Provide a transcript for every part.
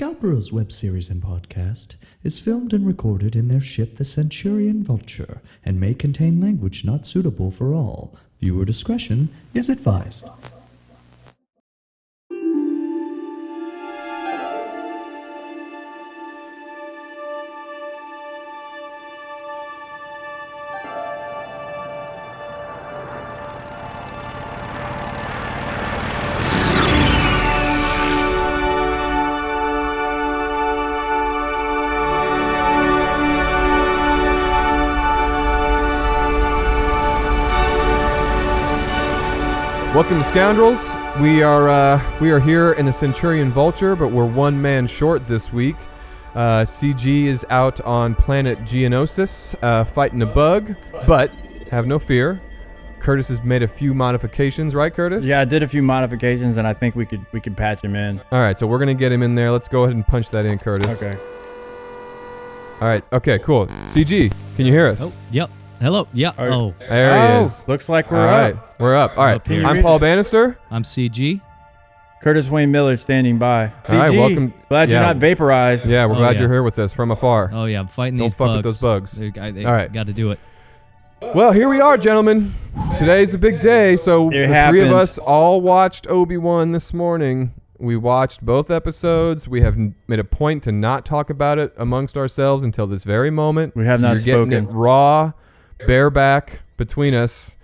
Scoundrels web series and podcast is filmed and recorded in their ship, the Centurion Vulture, and may contain language not suitable for all. Viewer discretion is advised. Welcome to Scoundrels. We are here in the Centurion Vulture, but we're one man short this week. CG is out on planet Geonosis, fighting a bug, but have no fear. Curtis has made a few modifications, right, Curtis? Yeah, I did a few modifications, and I think we could patch him in. All right, so we're gonna get him in there. Let's go ahead and punch that in, Curtis. Okay. All right. Okay. Cool. CG, can you hear us? Oh, yep. Hello. Yeah. Oh. There he is. Looks like we're All right. up. We're up. All right. Up here. I'm Paul Bannister. I'm CG. Curtis Wayne Miller standing by. All CG, right, welcome. glad you're not vaporized. Yeah, we're Oh, glad yeah. you're here with us from afar. Oh yeah, I'm fighting Don't these fuck bugs. with those bugs. They All right. Got to do it. Well, here we are, gentlemen. Today's a big day, so It the three of happens. us all watched Obi-Wan this morning. We watched both episodes. We have made a point to not talk about it amongst ourselves until this very moment. We have So not you're getting spoken. it raw, bareback between us.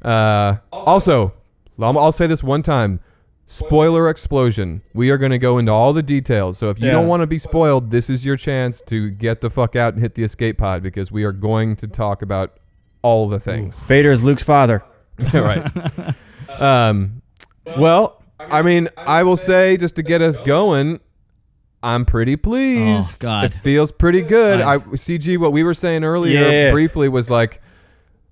Also, I'll say this one time. Spoiler explosion. We are going to go into all the details. So if you Yeah. don't want to be spoiled, this is your chance to get the fuck out and hit the escape pod because we are going to talk about all the things. Vader is Luke's father. Right. Well, I mean, I will say just to get us going, I'm pretty pleased. Oh, God. It feels pretty good. I- CG, what we were saying earlier Yeah. briefly was like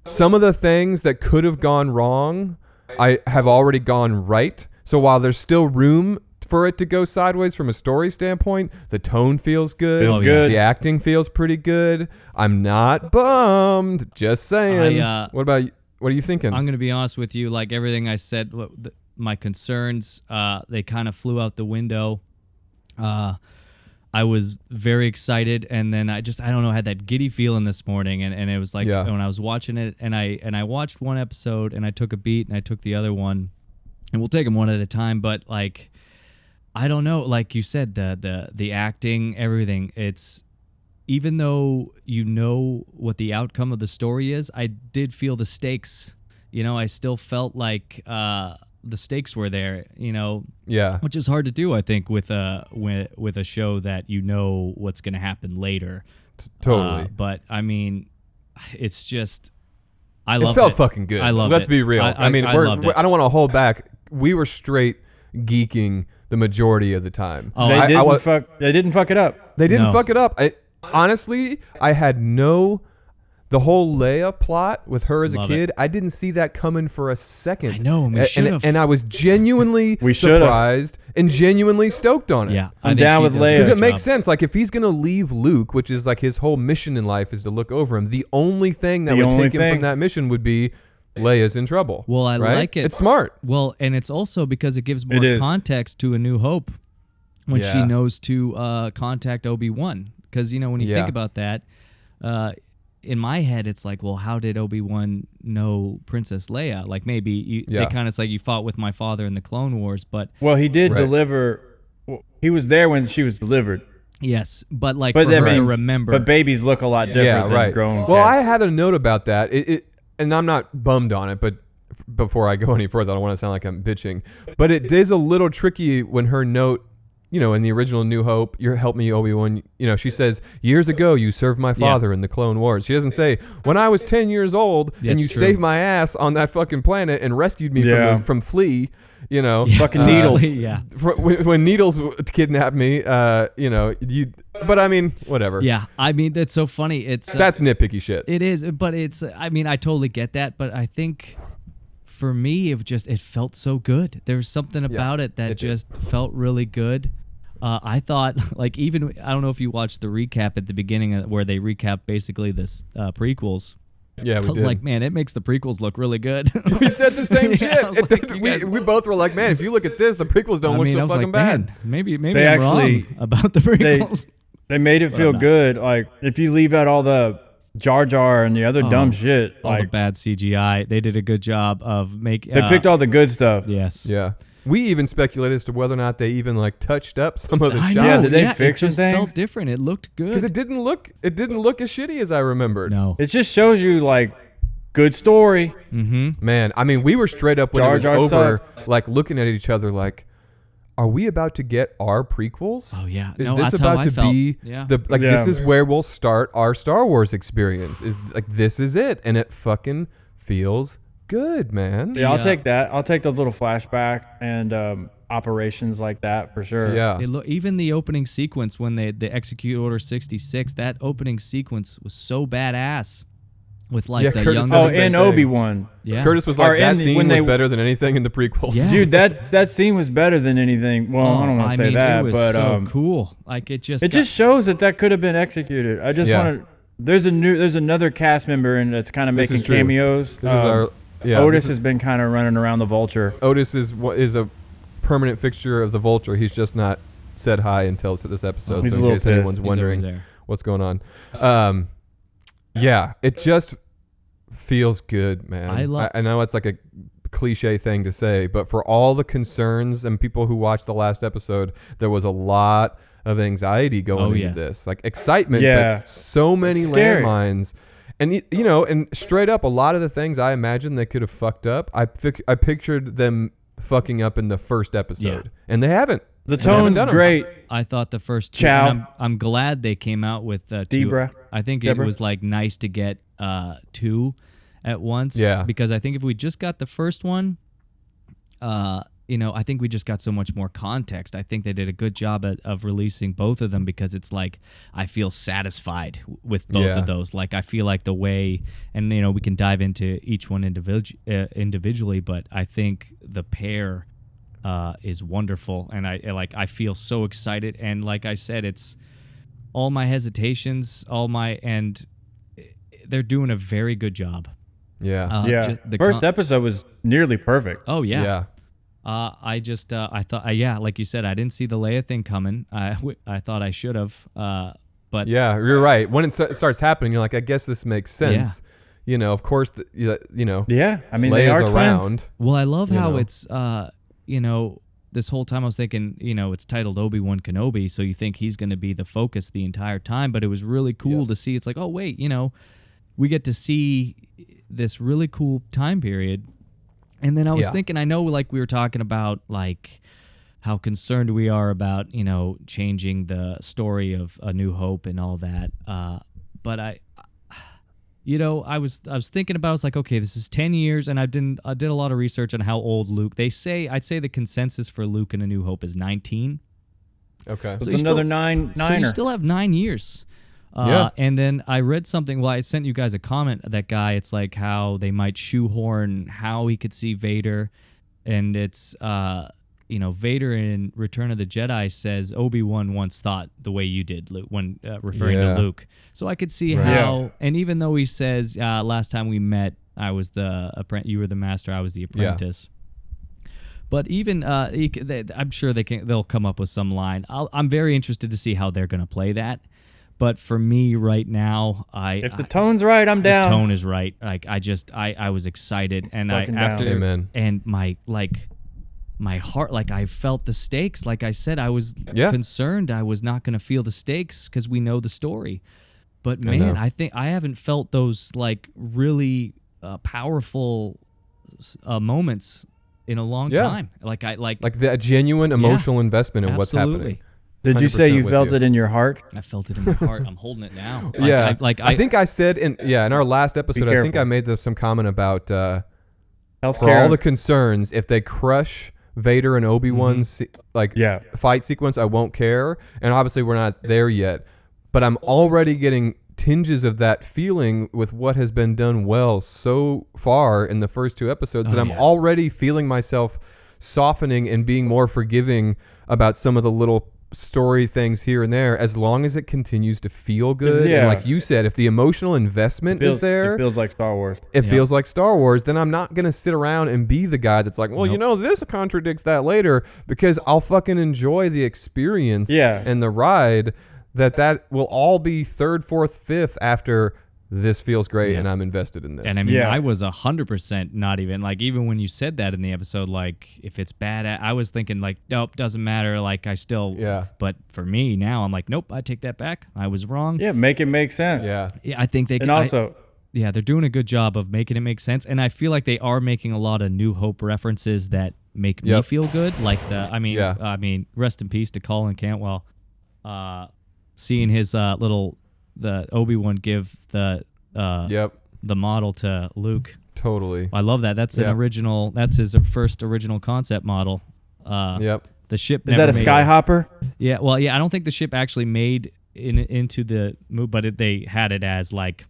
some of the things that could have gone wrong, I have already gone right. So while there's still room for it to go sideways from a story standpoint, the tone feels good. Feels Oh, yeah. good. The acting feels pretty good. I'm not bummed. Just saying. What about you? What are you thinking? I'm gonna be honest with you. Like everything I said, my concerns, they kind of flew out the window. I was very excited, and then I don't know, I had that giddy feeling this morning, and it was like Yeah. when I was watching it, and I watched one episode, and I took a beat, and I took the other one, and we'll take them one at a time. But like, I don't know, like you said, the acting, everything. It's even though you know what the outcome of the story is, I did feel the stakes. You know, I still felt like the stakes were there. You know, yeah. which is hard to do, I think, with a show that you know what's going to happen later. Totally. But I mean, it's just, I love it. Felt fucking good. I love Let's it. be real. I mean, I loved it. I don't want to hold back. We were straight geeking the majority of the time. Oh, They I- didn't fuck it up. They didn't No. fuck it up. Honestly, I had the whole Leia plot with her as a Love kid, I didn't see that coming for a second. I know, we should've. And I was genuinely We should've. surprised and genuinely stoked on it. Yeah, I I'm think down she with does a Leia. good Because it job. makes sense. Like, if he's going to leave Luke, which is like his whole mission in life is to look over him, the only thing that The would only take him thing. from that mission would be Leia's in trouble. Well, I right? like it. It's smart. Well, and it's also because it gives more It is. context to A New Hope when she Yeah. knows to contact Obi-Wan. Because, you know, when you Yeah. think about that, in my head, it's like, well, how did Obi-Wan know Princess Leia? Like, maybe they Yeah. kind of like, you fought with my father in the Clone Wars, but Well, he did Right. deliver. Well, he was there when she was delivered. yes, but like But for then her to they- remember. But babies look a lot different Yeah, than right. grown Well, I cats. had a note about that. And I'm not bummed on it, but before I go any further, I don't want to sound like I'm bitching. But it is a little tricky when her note, you know, in the original New Hope, you help me, Obi-Wan. You know, she says, years ago, you served my father in the Clone Wars. She doesn't say, when I was 10 years old and That's you true. saved my ass on that fucking planet and rescued me Yeah. from Flea, you know. Fucking Needles. yeah. When Needles kidnapped me, you know, but I mean, whatever. Yeah. I mean, that's so funny. It's That's nitpicky shit. It is, but it's, I mean, I totally get that, but I think for me, it felt so good. There was something about it that it did. just felt really good. I thought, like, even, I don't know if you watched the recap at the beginning where they recap basically this prequels. Yeah, we I was did. like, man, it makes the prequels look really good. We said the same Yeah, shit. I was like, you guys- we both were like, man, if you look at this, the prequels don't I look mean, so I was fucking like, bad. man, maybe They I'm actually- wrong about the prequels. They made it But feel I'm not. good. Like if you leave out all the Jar Jar and the other dumb shit, All the like bad CGI, they did a good job of making. they picked all the good stuff. Yes. Yeah. We even speculated as to whether or not they even like touched up some of the I shots. know. Yeah, did they it fix some just things? felt different. It looked Because good. it didn't look as shitty as I remembered. No. It just shows you like good story. Mm-hmm. Man, I mean, we were straight up when Jar it was Jar over, like looking at each other like, are we about to get our prequels? Oh yeah. Is no, this that's how about I to felt. be Yeah. the like Yeah. this is where we'll start our Star Wars experience. Is like this is it, and it fucking feels good, man. Yeah, I'll Yeah. take that. I'll take those little flashback and operations like that for sure. Yeah. Even the opening sequence when they execute Order 66, that opening sequence was so badass. With like Yeah, the Curtis young. said Oh, the same and thing. Obi-Wan. Yeah. Curtis was Or like, that in the- scene when was they- better than anything in the prequels. Yeah. Dude, that scene was better than anything. Well, I don't want to say mean, that, it was but so cool. Like it just. it just shows that could have been executed. I just Yeah. want to. There's another cast member and that's kind of This making is true. cameos. This is our yeah. Otis this is- has been kind of running around the Vulture. Otis is a permanent fixture of the Vulture. He's just not said hi until this episode. He's so a in little case pissed. anyone's He's always wondering there. what's going on. Yeah, it just feels good, man. I know it's like a cliche thing to say, but for all the concerns and people who watched the last episode, there was a lot of anxiety going into yes. this, like excitement, Yeah. but so many Scary. landmines. And you know, and straight up, a lot of the things I imagined they could have fucked up, I pictured them fucking up in the first episode, and they haven't. The They haven't tone's done 'em. great. I thought the first two. Chow. And I'm glad they came out with two. Debra. I think it Deborah. was like nice to get two at once. Yeah. Because I think if we just got the first one, I think we just got so much more context. I think they did a good job of releasing both of them because it's like I feel satisfied with both Yeah. of those. Like I feel like the way, and we can dive into each one individually, but I think the pair is wonderful, and I feel so excited. And like I said, it's all my hesitations, and they're doing a very good job. Yeah, Yeah. First episode was nearly perfect. Oh yeah. yeah. I thought, like you said, I didn't see the Leia thing coming. I thought I should have. But Yeah, you're right. When it starts happening, you're like, I guess this makes sense. You know, of course, Yeah, I mean they are Leia's twins. around. well, I love You how know. it's, this whole time I was thinking, it's titled Obi-Wan Kenobi, so you think he's going to be the focus the entire time. But it was really cool to see. It's like, oh wait, we get to see this really cool time period. And then I was Yeah. thinking, I know like we were talking about like how concerned we are about, changing the story of A New Hope and all that. But I was thinking about, I was like, okay, this is 10 years, and I did a lot of research on how old Luke. I'd say the consensus for Luke in A New Hope is 19. Okay. It's So you another still- niner. So you still have 9 years. Yeah. And then I read something. Well, I sent you guys a comment. That guy. It's like how they might shoehorn how he could see Vader, and it's Vader in Return of the Jedi says Obi-Wan once thought the way you did, Luke, when referring Yeah. to Luke. So I could see Right. how. And even though he says last time we met, I was the apprentice, you were the master, I was the apprentice. But even I'm sure they'll come up with some line. I'm very interested to see how they're going to play that. But for me right now, If the tone's right, I'm the down. tone is right. Like I was excited, and Fucking down. Amen. and my heart, like I felt the stakes. Like I said, I was Yeah. concerned I was not going to feel the stakes because we know the story. But I man, know. I think I haven't felt those like really powerful moments in a long Yeah. time. Like The genuine emotional investment in what's absolutely. happening. Did you say 100% you with felt you. it in your heart? I felt it in my heart. I'm holding it now. Yeah, I think I said in our last episode, I think careful. I made some comment about for Healthcare. all the concerns, if they crush Vader and Obi-Wan's Yeah. fight sequence, I won't care. And obviously we're not there yet, but I'm already getting tinges of that feeling with what has been done well so far in the first two episodes that I'm already feeling myself softening and being more forgiving about some of the little story things here and there, as long as it continues to feel good. Yeah. And like you said, if the emotional investment is there, It feels like Star Wars. it Yep. feels like Star Wars, then I'm not going to sit around and be the guy that's like, well, you know, this contradicts that later, because I'll fucking enjoy the experience and the ride. That will all be third, fourth, fifth after this feels great and I'm invested in this. And I mean, I was 100% not even like, even when you said that in the episode, like if it's bad, I was thinking like, nope, doesn't matter. Like I still, but for me now, I'm like, nope, I take that back. I was wrong. Yeah, make it make sense. Yeah. I think they And can. also, they're doing a good job of making it make sense. And I feel like they are making a lot of New Hope references that make me feel good. Like I mean, rest in peace to Colin Cantwell. Seeing his the Obi-Wan give the model to Luke. Totally. I love that. That's an original. That's his first original concept model. The ship. Is that a never made Skyhopper? Yeah. Well, yeah. I don't think the ship actually made into the movie, but they had it as like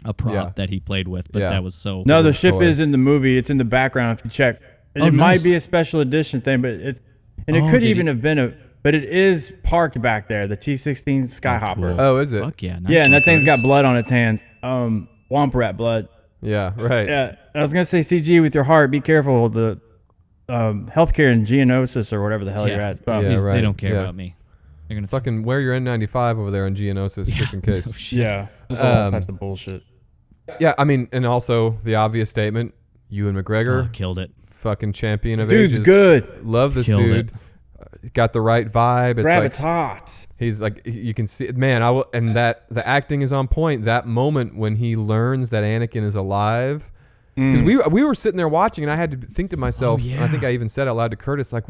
a prop that he played with. But that was so. No, the ship is in the movie. It's in the background if you check. It might be a special edition thing, but it could even have been But it is parked back there, the T-16 Skyhopper. Oh, is it? Fuck yeah. Nice Yeah, and that thing's Curtis. got blood on its hands. Womp rat blood. Yeah, right. Yeah, I was going to say, CG, with your heart, be careful. The healthcare and Geonosis or whatever the hell you're at. Stuff. Yeah, right. They don't care Yeah. about me. They're going to Fucking wear your N95 over there on Geonosis just in case. Oh, shit. Yeah, that's all types of bullshit. Yeah, I mean, and also the obvious statement, Ewan McGregor, killed it. fucking champion of Dude's ages. good. Love this Killed dude. Got the right vibe. It's like Gravitas. he's like, you can see, man. And that the acting is on point. That moment when he learns that Anakin is alive, because we were sitting there watching, and I had to think to myself, and I think I even said out loud to Curtis, like,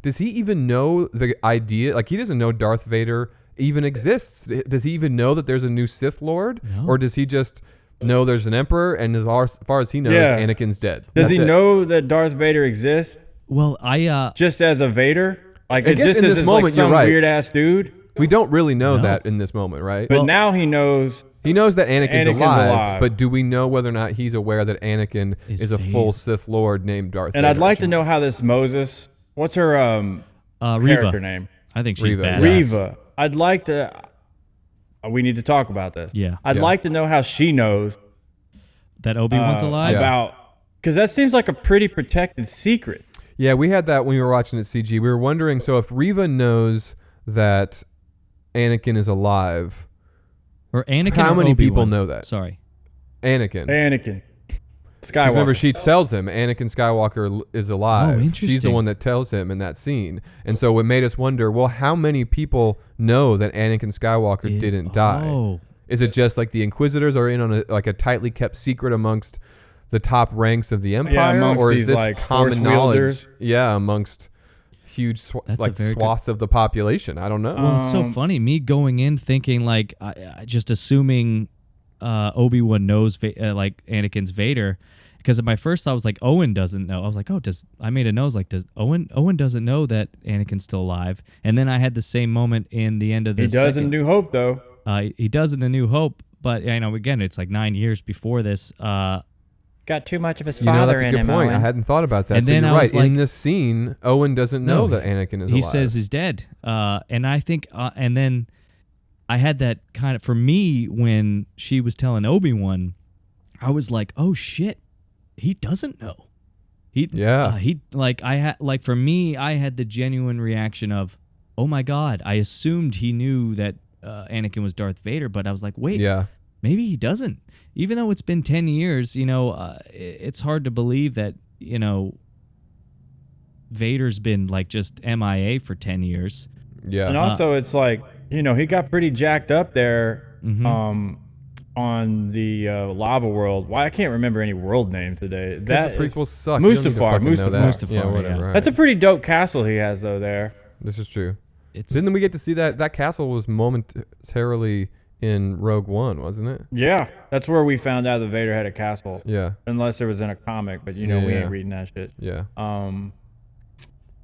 does he even know the idea? Like, he doesn't know Darth Vader even exists. Does he even know that there's a new Sith Lord, or does he just know there's an Emperor? And as far as he knows, Anakin's dead. Does That's he it. know that Darth Vader exists Well, I just as a Vader? Like, I it guess just in as this like moment, you're some right. weird ass dude. We don't really know that in this moment, right? But now he knows. He knows that Anakin's alive, alive. but do we know whether or not he's aware that Anakin is a full Sith Lord named Darth And Vader? I'd like to know how this Moses, what's her Riva. character name? I think she's Riva, badass. Riva. I'd like to. We need to talk about this. Yeah. I'd like to know how she knows That Obi-Wan's alive? about, because that seems like a pretty protected secret. Yeah, we had that when we were watching at CG. We were wondering, so if Riva knows that Anakin is alive, Or Anakin how or many Obi-Wan? people know that? Sorry. Anakin. Anakin. 'Cause Skywalker. remember, she tells him Anakin Skywalker is alive. Oh, She's the interesting. one that tells him in that scene. And so it made us wonder, well, how many people know that Anakin Skywalker didn't die? Oh. Is it just like the Inquisitors are in on a tightly kept secret amongst the top ranks of the Empire? amongst or is these, this like, common Force knowledge? wielders? Yeah, amongst huge That's a very swaths of the population. I don't know. Well, it's so funny. Me going in thinking like, I just assuming Obi-Wan knows like Anakin's Vader, because at my first thought was like Owen doesn't know. I was like, I made a nose like, does Owen doesn't know that Anakin's still alive? And then I had the same moment in the end of He this. does in New Hope, though. He does in A New Hope, but I know again it's like 9 years before this. Got too much of his You know, that's a good point. I hadn't thought about that. And so then you're I was right. In like- this scene, Owen doesn't know that Anakin is he alive. says he's dead. And I think, and then I had that kind of, for me, when she was telling Obi-Wan, I was like, oh shit, he doesn't know. For me, I had the genuine reaction of, oh my God, I assumed he knew that Anakin was Darth Vader, but I was like, wait, maybe he doesn't. Even though it's been 10 years, it's hard to believe that, Vader's been like just MIA for 10 years. Yeah. And also, it's like, he got pretty jacked up there Mm-hmm. on the lava world. Why I can't remember any world names today. Because the prequels suck. You don't need to Mustafar. fucking know that. Mustafar, Yeah, whatever. yeah. That's a pretty dope castle he has, though, there. This is true. It's Didn't we get to see that castle was momentarily in Rogue One, wasn't it? Yeah, that's where we found out that Vader had a castle. Yeah. Unless it was in a comic, but we Yeah. ain't reading that shit. Yeah. Oh,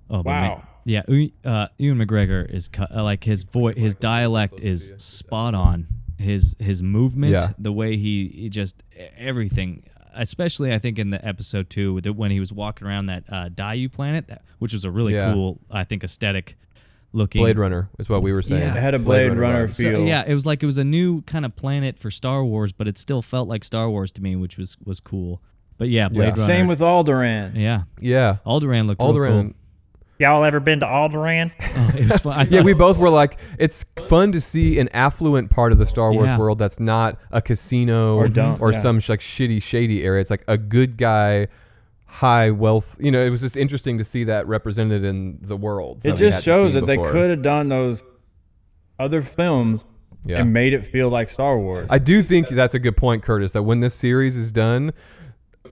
but Wow. yeah, Ewan McGregor is like his voice, his dialect is spot on. His movement, the way he just everything. Especially, I think in the episode 2, when he was walking around that Dayu planet, which was a really cool, I think, aesthetic looking. Blade Runner is what we were saying. Yeah. It had a Blade Runner vibe. feel. So, yeah, it was like it was a new kind of planet for Star Wars, but it still felt like Star Wars to me, which was cool. But yeah, Blade Runner. Same with Alderaan. Yeah, Yeah. Alderaan looked real Alderaan. cool. Y'all ever been to Alderaan? Oh, it was fun. I Yeah, thought- we both were like, it's fun to see an affluent part of the Star Wars Yeah. world that's not a casino Or dump, yeah. some like shitty, shady area. It's like a good guy, high wealth. You know, it was just interesting to see that represented in the world. It that we just hadn't shows seen that they before. could have done those other films Yeah. and made it feel like Star Wars. I do think that's a good point, Curtis, that when this series is done,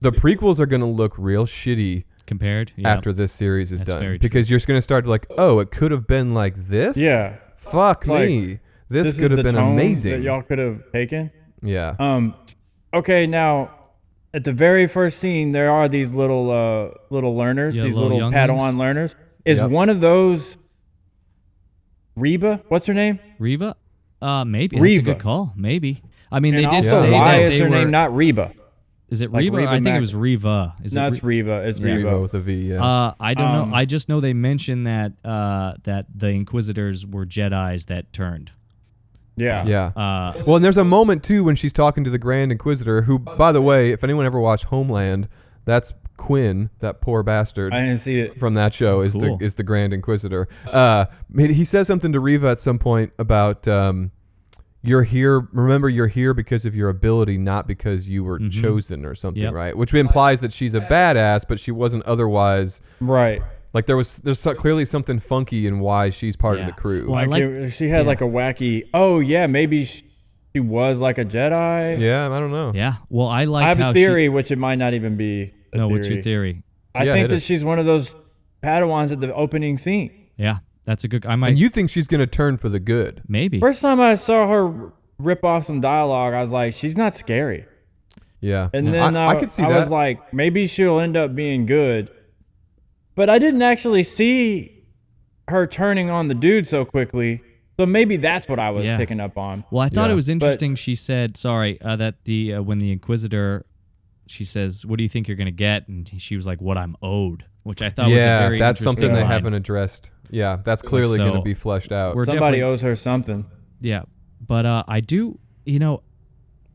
the prequels are going to look real shitty compared after this series is That's done. very true. Because you're going to start like, oh, it could have been like this? Yeah. Fuck It's like, me. This is could have the been tone amazing. that y'all could have taken. Yeah. Okay, now at the very first scene, there are these little learners, Yeah, these little little younglings. Padawan learners. Is Yep. one of those Reba? What's her name? Reva. Maybe that's a Reva. good call. Maybe. I mean, And they did also, say why that is they her were. name not Reba? Is it like Reva? Reba I think it Mac- was Reva. Is No, it? it's Reva. It's Reva Reva. with a V, yeah. I don't know. I just know they mentioned that that the Inquisitors were Jedis that turned. Yeah. Yeah. Well, and there's a moment too when she's talking to the Grand Inquisitor, who, by the way, if anyone ever watched Homeland, that's Quinn, that poor bastard I didn't see it. from that show, is Cool. the Grand Inquisitor. He says something to Reva at some point about you're here. Remember, you're here because of your ability, not because you were chosen or something, Yep. right? Which implies that she's a badass, but she wasn't otherwise. Right. Like there's clearly something funky in why she's part of Yeah. the crew. Well, I like- She had like a wacky. Oh yeah, maybe she was like a Jedi. Yeah, I don't know. Yeah. Well, I liked I have how a theory, which it might not even be. She. No, what's your theory? I Yeah, think hit that it. she's one of those Padawans at the opening scene. Yeah, that's a good. I might And you think she's gonna turn for the good? maybe. First time I saw her rip off some dialogue, I was like, she's not scary. Yeah. And then I could see I that. was like, maybe she'll end up being good. But I didn't actually see her turning on the dude so quickly. So maybe that's what I was Yeah. picking up on. Well, I thought Yeah. it was interesting. She said, "Sorry, that the when the Inquisitor," she says, "What do you think you're gonna get?" And she was like, "What I'm owed," which I thought was a yeah, very that's interesting something they line. haven't addressed. Yeah, that's clearly so going to be fleshed out. we're Somebody definitely- owes her something. Yeah, but I do.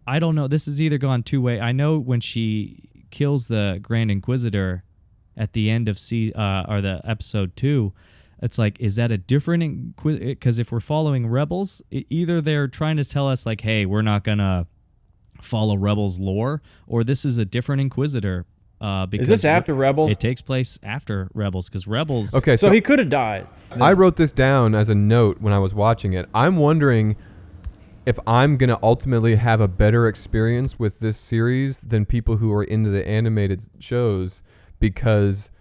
I don't know. This has either gone two way. I know when she kills the Grand Inquisitor at the end of or the episode 2, it's like, is that a different Inquisitor? Because if we're following Rebels, either they're trying to tell us like, hey, we're not gonna follow Rebels lore, or this is a different Inquisitor. Because Is this after Rebels? It takes place after Rebels, because Rebels. Okay, so so he could have died. I wrote this down as a note when I was watching it. I'm wondering if I'm going to ultimately have a better experience with this series than people who are into the animated shows, because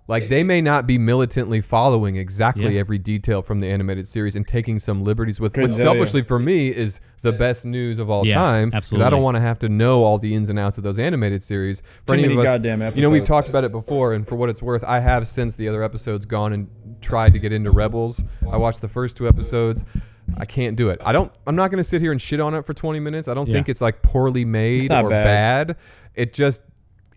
like they may not be militantly following exactly Yeah. every detail from the animated series and taking some liberties with, Couldn't which tell you. selfishly for me is the best news of all Yeah, time, because I absolutely. don't want to have to know all the ins and outs of those animated series. For Too any many of us, goddamn you know, we've episodes. talked about it before, and for what it's worth, I have since the other episodes gone and tried to get into Rebels. I watched the first 2 episodes. I can't do it. I'm not going to sit here and shit on it for 20 minutes. I don't Yeah. think it's like poorly made not or bad. bad. It just,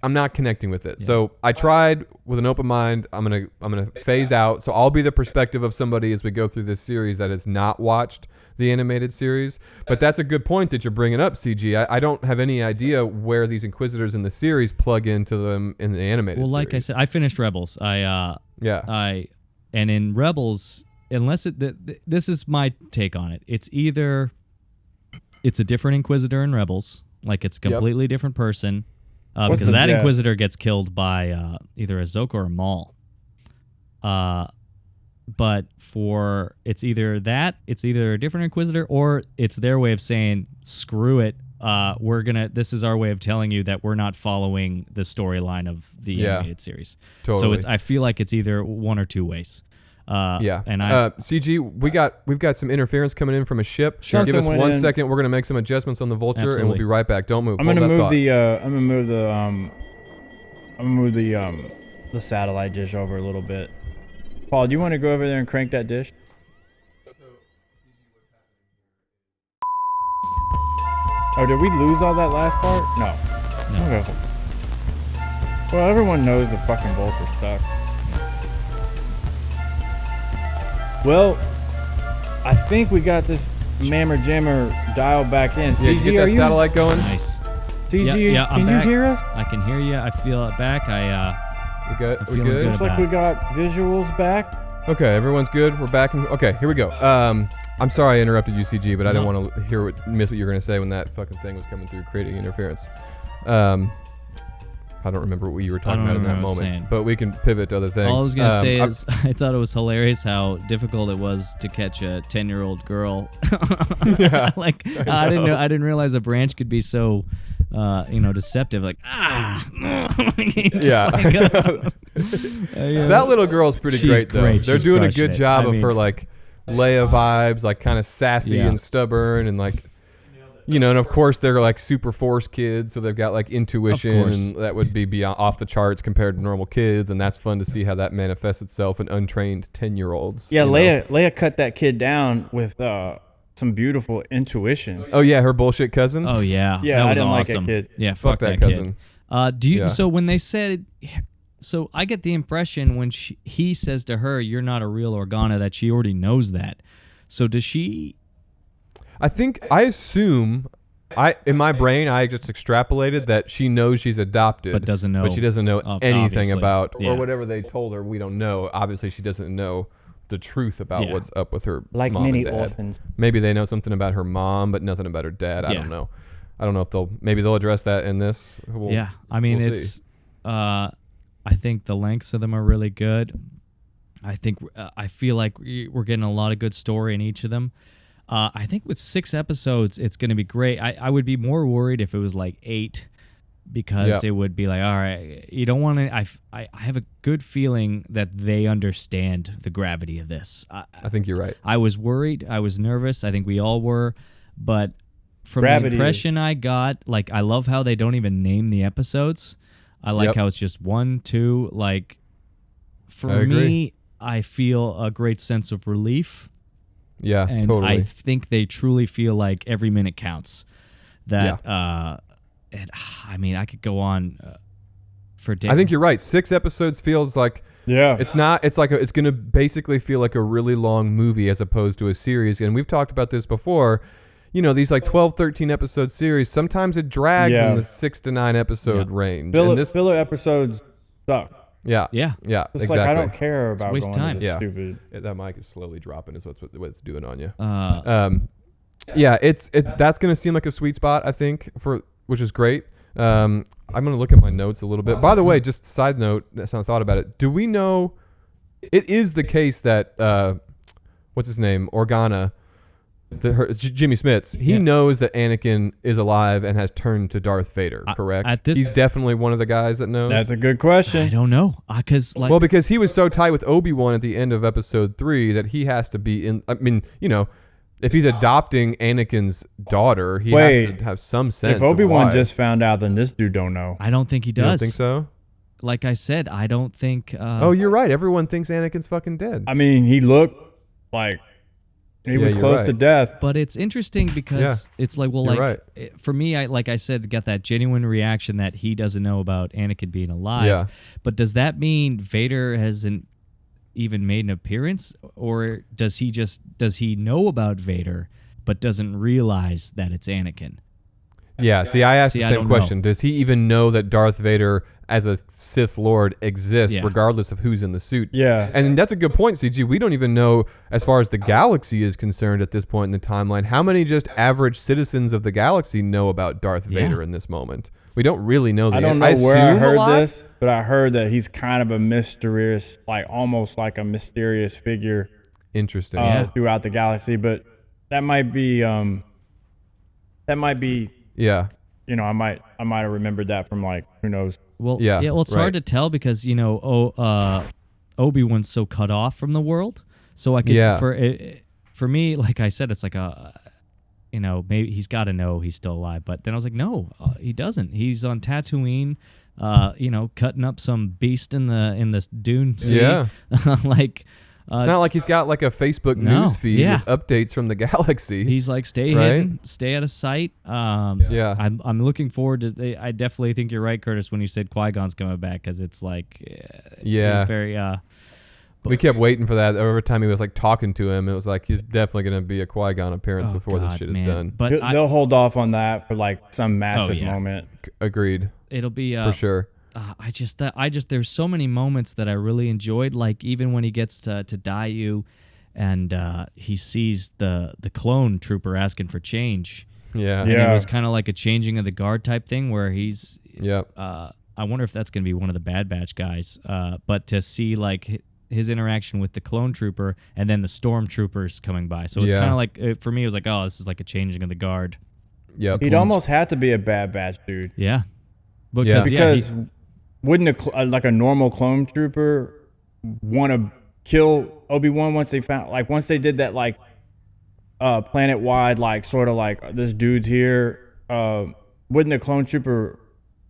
I'm not connecting with it. So I tried with an open mind. I'm gonna phase out. So I'll be the perspective of somebody as we go through this series that has not watched the animated series. But that's a good point that you're bringing up, CG. I don't have any idea where these Inquisitors in the series plug into them in the animated Well, like I series. said, I finished Rebels. Yeah. And in Rebels, unless this is my take on it. It's either it's a different Inquisitor in Rebels, like it's a completely different person, because that Inquisitor gets killed by either Ahsoka or Maul. But it's either a different Inquisitor, or it's their way of saying, screw it. This is our way of telling you that we're not following the storyline of the animated series. Totally. So I feel like it's either one or two ways. Yeah. And CG, we've got some interference coming in from a ship. Sure. Give us Something 1 went in. second. We're gonna make some adjustments on the Vulture, and we'll Absolutely. be right back. Don't move. I'm Hold gonna that move thought. the satellite dish over a little bit. Paul, do you want to go over there and crank that dish? Oh, did we lose all that last part? No. no, Okay. it's- Well, everyone knows the fucking Vulture stuck. Well, I think we got this Mammer Jammer dialed back in. Yeah, CG, you get that satellite going? Nice. CG, Yeah, I'm can you back. hear us? I can hear you. I feel it back. We good? I'm We feeling good? good. Looks like we got visuals back. Okay, everyone's good. We're back. Okay, here we go. I'm sorry I interrupted you, CG, but I didn't want to miss what you were going to say when that fucking thing was coming through, creating interference. I don't remember what you were talking about in that moment, but we can pivot to other things. All I was gonna say is I thought it was hilarious how difficult it was to catch a 10-year-old girl. Yeah, like I didn't realize a branch could be so, deceptive. Like Yeah. That little girl's pretty She's great, though. great. They're She's doing a crushing good it. job I of mean- her, like, Leia vibes, like, kind of sassy Yeah. and stubborn, and, like, and of course they're, like, super force kids, so they've got, like, intuition, course. and that would be beyond, off the charts compared to normal kids, and that's fun to see how that manifests itself in untrained 10-year-olds. Yeah, you know? Leia cut that kid down with some beautiful intuition. Oh, yeah, her bullshit cousin? Oh yeah, Yeah, that I was didn't like that awesome. kid. Yeah, Fuck that cousin. Kid. Do you? Yeah. So when they said, so I get the impression when he says to her, "You're not a real Organa," that she already knows that. So does she? I assume, in my brain, I just extrapolated that she knows she's adopted, But doesn't know, but she doesn't know anything obviously. about, Yeah. or whatever they told her. We don't know. Obviously, she doesn't know the truth about Yeah. what's up with her Like mom many and dad. orphans. Maybe they know something about her mom, but nothing about her dad. I Yeah. don't know. I don't know if maybe they'll address that in this. Yeah, I mean we'll it's. I think the lengths of them are really good. I think I feel like we're getting a lot of good story in each of them. I think with 6 episodes, it's going to be great. I would be more worried if it was like 8, because Yeah. it would be like, all right, you don't want to. I have a good feeling that they understand the gravity of this. I think you're right. I was worried. I was nervous. I think we all were. But from Gravity the impression I got, like, I love how they don't even name the episodes. I like Yep. how it's just 1, 2. Like, for I agree. me, I feel a great sense of relief. Yeah, And totally. I think they truly feel like every minute counts. That, and I mean, I could go on for days. I think you're right. 6 episodes feels like Yeah. it's not. It's like it's going to basically feel like a really long movie as opposed to a series. And we've talked about this before. These like 12, 13 episode series. Sometimes it drags Yeah. in the 6 to 9 episode range. Filler, and this, filler episodes suck. yeah, Yeah. It's It's exactly. like I don't care about waste going time. to this Yeah. stupid. That mic is slowly dropping. Is what it's doing on you. Yeah, that's gonna seem like a sweet spot, I think, which is great. I'm gonna look at my notes a little bit. By the way, just side note, I thought about it. Do we know? It is the case that what's his name, Organa, Jimmy Smits. He Yeah. knows that Anakin is alive and has turned to Darth Vader. Correct. He's definitely one of the guys that knows. That's a good I question. don't know. Because, like, Well, because he was so tight with Obi-Wan at the end of episode 3 that he has to be in. I mean, if he's adopting Anakin's daughter, he has to have some sense. If Obi-Wan of why. just found out, then this dude don't know. I don't think he You don't does. think so? Like I said, I don't think. Oh, you're right. Everyone thinks Anakin's fucking dead. I mean, he looked like he was you're close right. to death. But it's interesting because it's like, well, You're like for me, like I said, got that genuine reaction that he doesn't know about Anakin being alive. Yeah. But does that mean Vader hasn't even made an appearance, or does he know about Vader but doesn't realize that it's Anakin? Yeah. See, I asked I the same don't question. Does he even know that Darth Vader as a Sith Lord exists, Yeah. regardless of who's in the suit? Yeah. And that's a good point, CG. We don't even know, as far as the galaxy is concerned at this point in the timeline, how many just average citizens of the galaxy know about Darth Yeah. Vader in this moment. We don't really know. I don't know where I assume a heard lot. this, but I heard that he's kind of a mysterious, like almost like a mysterious figure Interesting. throughout the galaxy. But that might be, Yeah. I might have remembered that from like who knows. Well, Yeah, well, it's right. hard to tell because Obi-Wan's so cut off from the world. So I could Yeah. for me, like I said, it's like maybe he's got to know he's still alive. But then I was like, no, he doesn't. He's on Tatooine, cutting up some beast in the dune sea. Yeah. like. It's not like he's got like a Facebook No, news feed yeah. with updates from the galaxy. He's like, stay Right? hidden, stay out of sight. Yeah. I'm looking forward to. I definitely think you're right, Curtis, when you said Qui-Gon's coming back, because it's like, Yeah. very. We kept waiting for that. Every time he was like talking to him, it was like he's definitely going to be a Qui-Gon appearance before this shit is done. But they'll hold off on that for like some massive moment. Agreed. It'll be for sure. I just there's so many moments that I really enjoyed. Like even when he gets to Daiyu, and he sees the clone trooper asking for change. Yeah. And it was kind of like a changing of the guard type thing where he's. Yep. I wonder if that's going to be one of the Bad Batch guys. But to see like his interaction with the clone trooper and then the stormtroopers coming by, so it's kind of like for me, it was like, oh, this is like a changing of the guard. Yep. He'd almost have to be a Bad Batch dude. Yeah. Because wouldn't a normal clone trooper want to kill Obi-Wan once they did that like planet wide like sort of like this dude's here? Wouldn't the clone trooper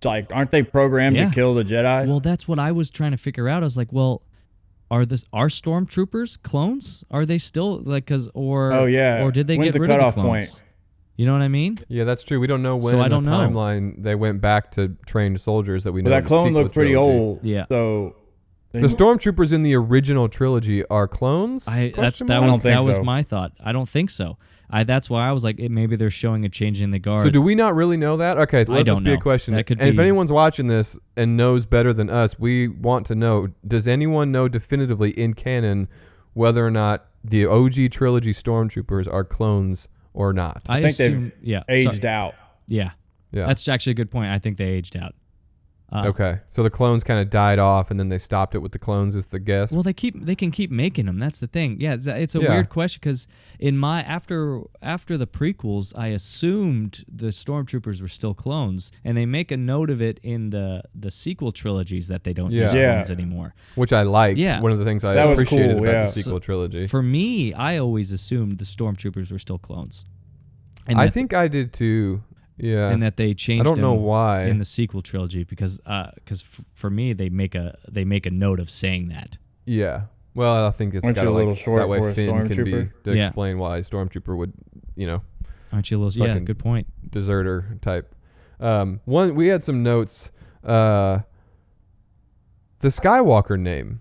like aren't they programmed to kill the Jedi? Well, that's what I was trying to figure out. I was like, well, are stormtroopers clones? Are they still like or did they get rid of the clones? Point? You know what I mean? Yeah, that's true. We don't know when so in the timeline they went back to trained soldiers that we know. That clone looked pretty old. Yeah. So the stormtroopers in the original trilogy are clones? That was my thought. I don't think so. That's why I was like, maybe they're showing a change in the guard. So do we not really know that? Okay, let this be a question. And if anyone's watching this and knows better than us, we want to know, does anyone know definitively in canon whether or not the OG trilogy stormtroopers are clones or not? I think they've aged out. Yeah. That's actually a good point. I think they aged out. Okay, so the clones kind of died off, and then they stopped it with the clones is the guess. Well, they can keep making them. That's the thing. Yeah, it's a weird question because in my after the prequels, I assumed the stormtroopers were still clones, and they make a note of it in the sequel trilogies that they don't use clones anymore, which I liked. Yeah, one of the things I appreciated about the sequel trilogy. For me, I always assumed the stormtroopers were still clones, and I think I did too. Yeah, and that they changed. I don't know why in the sequel trilogy because for me they make a note of saying that. Yeah, well, I think it's got a little short that way Finn can be to explain why Stormtrooper would, Aren't you a little? Yeah, good point. Deserter type. We had some notes. The Skywalker name.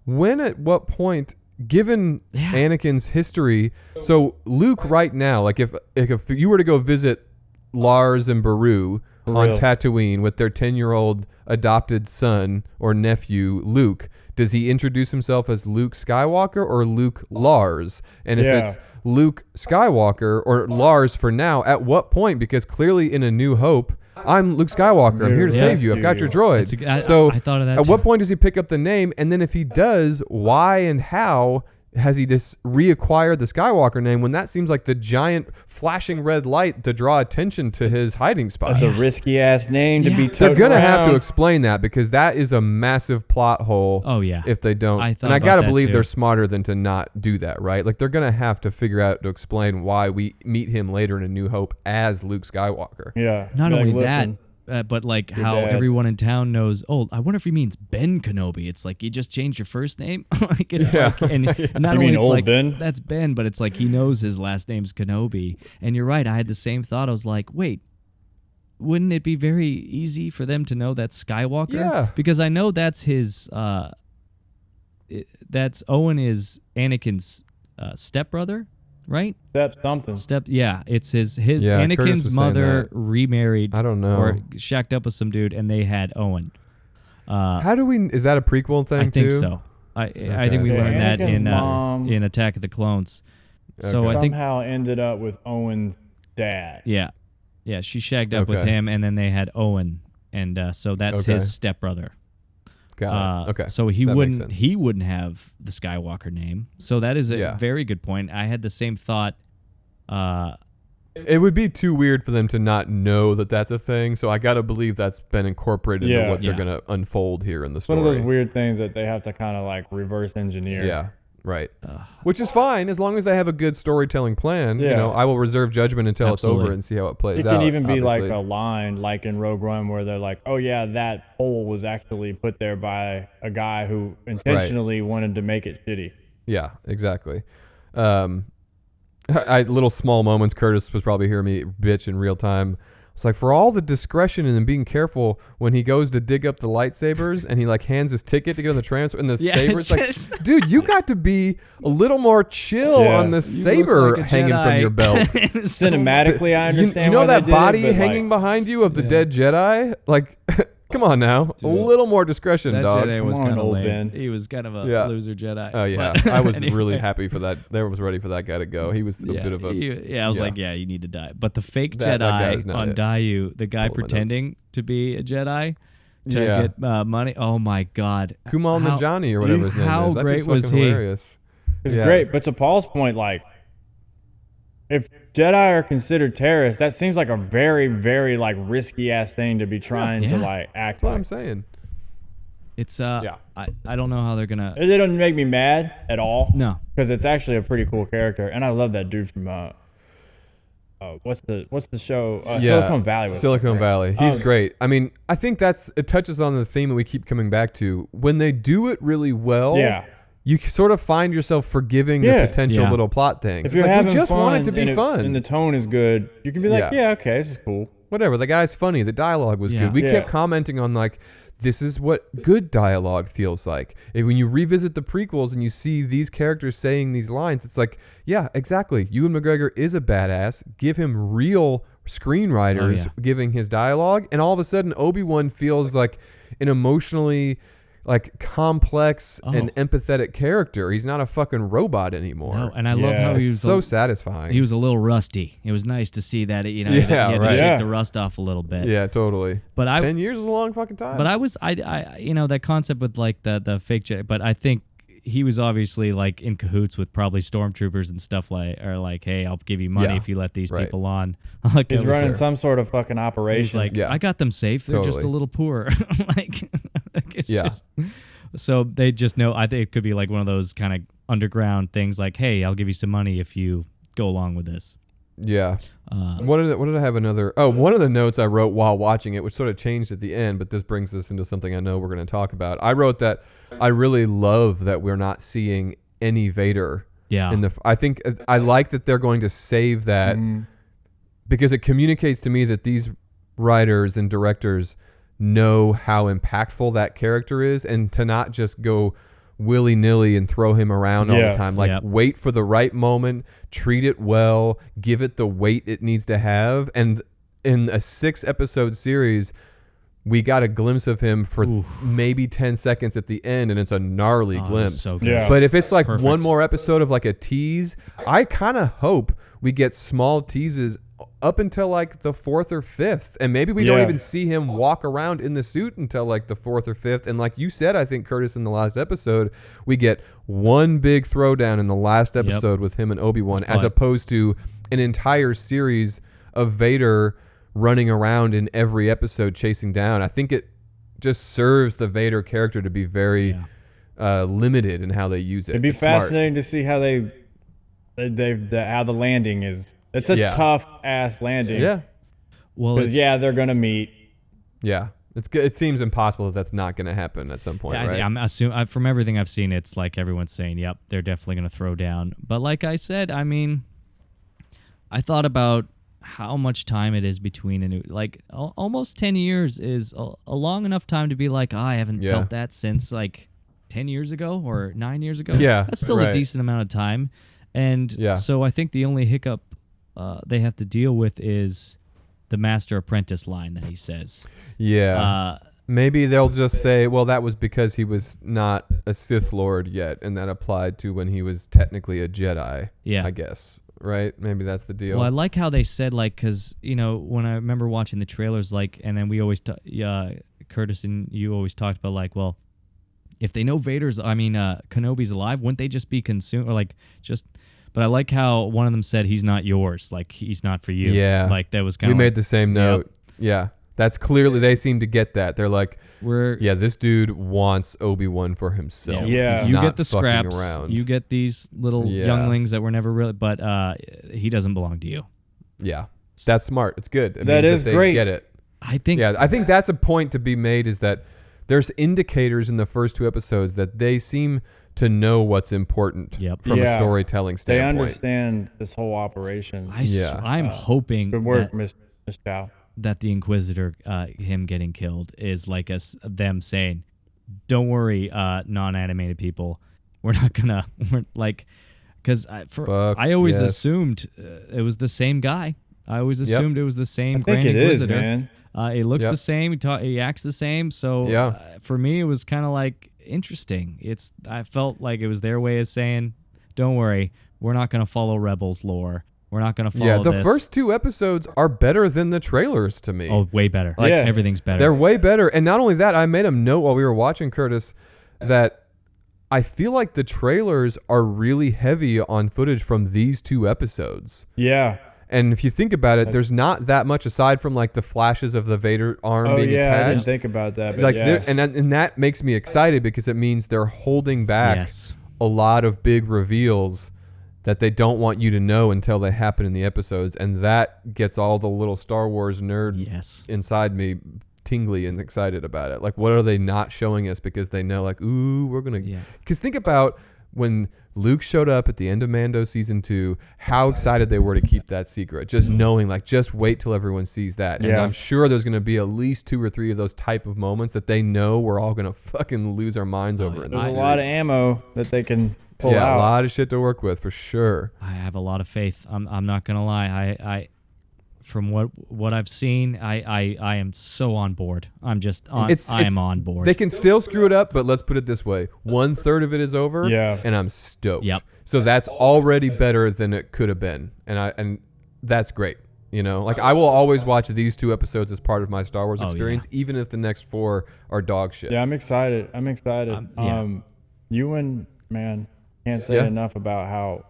When at what point? Given Anakin's history, so Luke right now, like if you were to go visit Lars and Beru on Tatooine with their 10-year-old adopted son or nephew, Luke, does he introduce himself as Luke Skywalker or Luke Lars? And if it's Luke Skywalker or Lars for now, at what point? Because clearly in A New Hope, I'm Luke Skywalker. I'm here to save you. I've got your droid. So I thought of that at what point does he pick up the name? And then if he does, why and how has he just reacquired the Skywalker name when that seems like the giant flashing red light to draw attention to his hiding spot? That's a risky ass name to be. They're gonna have to explain that because that is a massive plot hole. Oh yeah. If they don't, I gotta believe they're smarter than to not do that, right? Like they're gonna have to figure out to explain why we meet him later in A New Hope as Luke Skywalker. Yeah. Not only that. But like how everyone in town knows, I wonder if he means Ben Kenobi. It's like you just changed your first name. Like it's like, and not only it's like Ben? That's Ben, but it's like he knows his last name's Kenobi. And you're right, I had the same thought. I was like, wait, wouldn't it be very easy for them to know that's Skywalker? Yeah. Because I know that's his. That's Owen is Anakin's stepbrother. Right? It's his Anakin's mother remarried. I don't know. Or shacked up with some dude, and they had Owen. How do we? Is that a prequel thing? I think so. I think we learned that in Attack of the Clones. So I think somehow ended up with Owen's dad. Yeah, she shacked up with him, and then they had Owen, and so that's his stepbrother. Got it. Okay. So he wouldn't have the Skywalker name. So that is a very good point. I had the same thought. It would be too weird for them to not know that that's a thing. So I got to believe that's been incorporated into what they're going to unfold here in the story. One of those weird things that they have to kind of like reverse engineer. Yeah. Right. Which is fine as long as they have a good storytelling plan. Yeah. I will reserve judgment until it's over and see how it plays out. It can even be like a line like in Rogue One where they're like, oh yeah, that hole was actually put there by a guy who intentionally wanted to make it shitty. Yeah, exactly. Little small moments, Curtis was probably hearing me bitch in real time. It's like for all the discretion and being careful when he goes to dig up the lightsabers and he like hands his ticket to get on the transfer and the saber. It's like, dude, you got to be a little more chill on the saber like hanging from your belt. Cinematically, I understand. You know why that they did body it, but, hanging behind you of the dead Jedi? Like, come on now, a little more discretion, That dog. Jedi was Come on, kind of old lame. Ben. He was kind of a loser Jedi. Oh yeah, But I was anyway. really happy for that. I was ready for that guy to go. He was a bit of a I was like, you need to die. But the fake That guy is Jedi not on it. Dayu, the guy Pulling my pretending to be a Jedi to Yeah. get money. Oh my God, Kumail How- Nanjiani or whatever his name how is. That great dude's was fucking he? hilarious. It's Yeah. great, but to Paul's point, like, if Jedi are considered terrorists, that seems like a very, very like risky ass thing to be trying to Yeah. like act That's what like. I'm saying. it's Yeah. I don't know how they're gonna. It didn't make me mad at all. No, because it's actually a pretty cool character, and I love that dude from what's the show? Silicon Valley. Was Silicon great. Valley. He's great. I mean, I think it touches on the theme that we keep coming back to. When they do it really well, Yeah. you sort of find yourself forgiving Yeah. the potential Yeah. little plot things. If It's you're like, having we just fun want it to be and fun. and the tone is good, you can be like, Yeah. yeah, okay, this is cool. Whatever. The guy's funny. The dialogue was Yeah. good. We Yeah. kept commenting on like, this is what good dialogue feels like. And when you revisit the prequels and you see these characters saying these lines, it's like, yeah, exactly. Ewan McGregor is a badass. Give him real screenwriters giving his dialogue, and all of a sudden Obi-Wan feels like an emotionally like complex and empathetic character. He's not a fucking robot anymore. no, and I love how he It's was so satisfying. he was a little rusty. It was nice to see that he had Yeah, to right. shake Yeah. the rust off a little bit. yeah, totally. But 10 years is a long fucking time. But I that concept with like the fake Jedi, but I think he was obviously like in cahoots with probably stormtroopers and stuff like, or like, hey, I'll give you money Yeah, if you let these right. people on. Like He's that was running there. some sort of fucking He's operation. like, Yeah. I got them safe. They're just a Totally. little poor. like it's Yeah. just so they just know. I think it could be like one of those kind of underground things. Like, hey, I'll give you some money if you go along with this. Yeah. What did I have another? Oh, one of the notes I wrote while watching it, which sort of changed at the end, but this brings us into something I know we're going to talk about. I wrote that I really love that we're not seeing any Vader. Yeah. I think I like that they're going to save that because it communicates to me that these writers and directors know how impactful that character is, and to not just go willy-nilly and throw him around all Yeah. the time. Like, Yep. wait for the right moment, treat it well, give it the weight it needs to have. And in a 6-episode series, we got a glimpse of him for maybe 10 seconds at the end, and it's a gnarly glimpse. So good. Yeah. But if it's like Perfect. one more episode of like a tease, I kind of hope we get small teases up until like the 4th or 5th, and maybe we don't Yeah. even see him walk around in the suit until like the 4th or 5th. And like you said, I think Curtis, in the last episode, we get one big throwdown in the last episode with him and Obi-Wan, as fine. opposed to an entire series of Vader running around in every episode chasing down. I think it just serves the Vader character to be very limited in how they use it. It'd be It's smart. fascinating to see how how the landing is. It's a Yeah. tough ass landing. Yeah. Well, Because they're gonna meet. Yeah. It's good. It seems impossible that that's not going to happen at some point, right? I'm assuming from everything I've seen, it's like everyone's saying, "Yep, they're definitely going to throw down." But like I said, I mean, I thought about how much time it is between a new, like almost 10 years is a long enough time to be like, I haven't Yeah. felt that since like 10 years ago or 9 years ago. Yeah, that's still a right. decent amount of time, and Yeah. so I think the only hiccup they have to deal with is the master apprentice line that he says. Yeah. Maybe they'll just say, well, that was because he was not a Sith Lord yet, and that applied to when he was technically a Jedi, Yeah. I guess. Right? Maybe that's the deal. Well, I like how they said, like, because, you know, when I remember watching the trailers, like, and then we always, Curtis and you always talked about, like, well, if they know Kenobi's alive, wouldn't they just be consumed, or like, just, but I like how one of them said, he's not yours, like, he's not for you. Yeah. Like, that was kind we of made the same note. Yeah. That's clearly, they seem to get that. They're like, yeah, this dude wants Obi-Wan for himself. Yeah. He's You not get the fucking scraps, around. you get these little Yeah. younglings that were never really, but he doesn't belong to you. Yeah. That's smart. It's good. It That means is they great. get it. I think, Yeah, I think that's a point to be made, is that there's indicators in the first 2 episodes that they seem to know what's important Yep. from a Yeah. storytelling They standpoint. understand this whole operation. Yeah. I'm hoping Good work, that- Miss Chow. that the Inquisitor, him getting killed, is like them saying, "Don't worry, non-animated people, we're not gonna." We're like, because I always assumed it was the same guy. I always assumed it was the same Grand Inquisitor. Is, man. He looks the same. He acts the same. So for me, it was kind of like interesting. I felt like it was their way of saying, "Don't worry, we're not going to follow Rebels lore. We're not going to follow the this." first 2 episodes are better than the trailers to me. Oh, way better. Like everything's better. They're way better. And not only that, I made a note while we were watching, Curtis, that I feel like the trailers are really heavy on footage from these 2 episodes. Yeah. And if you think about it, there's not that much aside from like the flashes of the Vader arm being attached. I didn't think about that. But like and that makes me excited because it means they're holding back a lot of big reveals that they don't want you to know until they happen in the episodes, and that gets all the little Star Wars nerd inside me tingly and excited about it. Like, what are they not showing us because they know, like, ooh, we're gonna. Because think about when Luke showed up at the end of Mando season 2, how excited they were to keep that secret, just knowing, like, just wait till everyone sees that. And I'm sure there's going to be at least 2 or 3 of those type of moments that they know we're all going to fucking lose our minds over. In there's a lot of ammo that they can pull out. A lot of shit to work with for sure. I have a lot of faith. I'm not going to lie. I from what I've seen, I am so on board. I'm just on. I'm on board. They can still screw it up, but let's put it this way: 1/3 of it is over, and I'm stoked. Yep. So that's already better than it could have been, and that's great. You know, like I will always watch these 2 episodes as part of my Star Wars experience, even if the next 4 are dog shit. Yeah, I'm excited. Ewan, man, can't say enough about how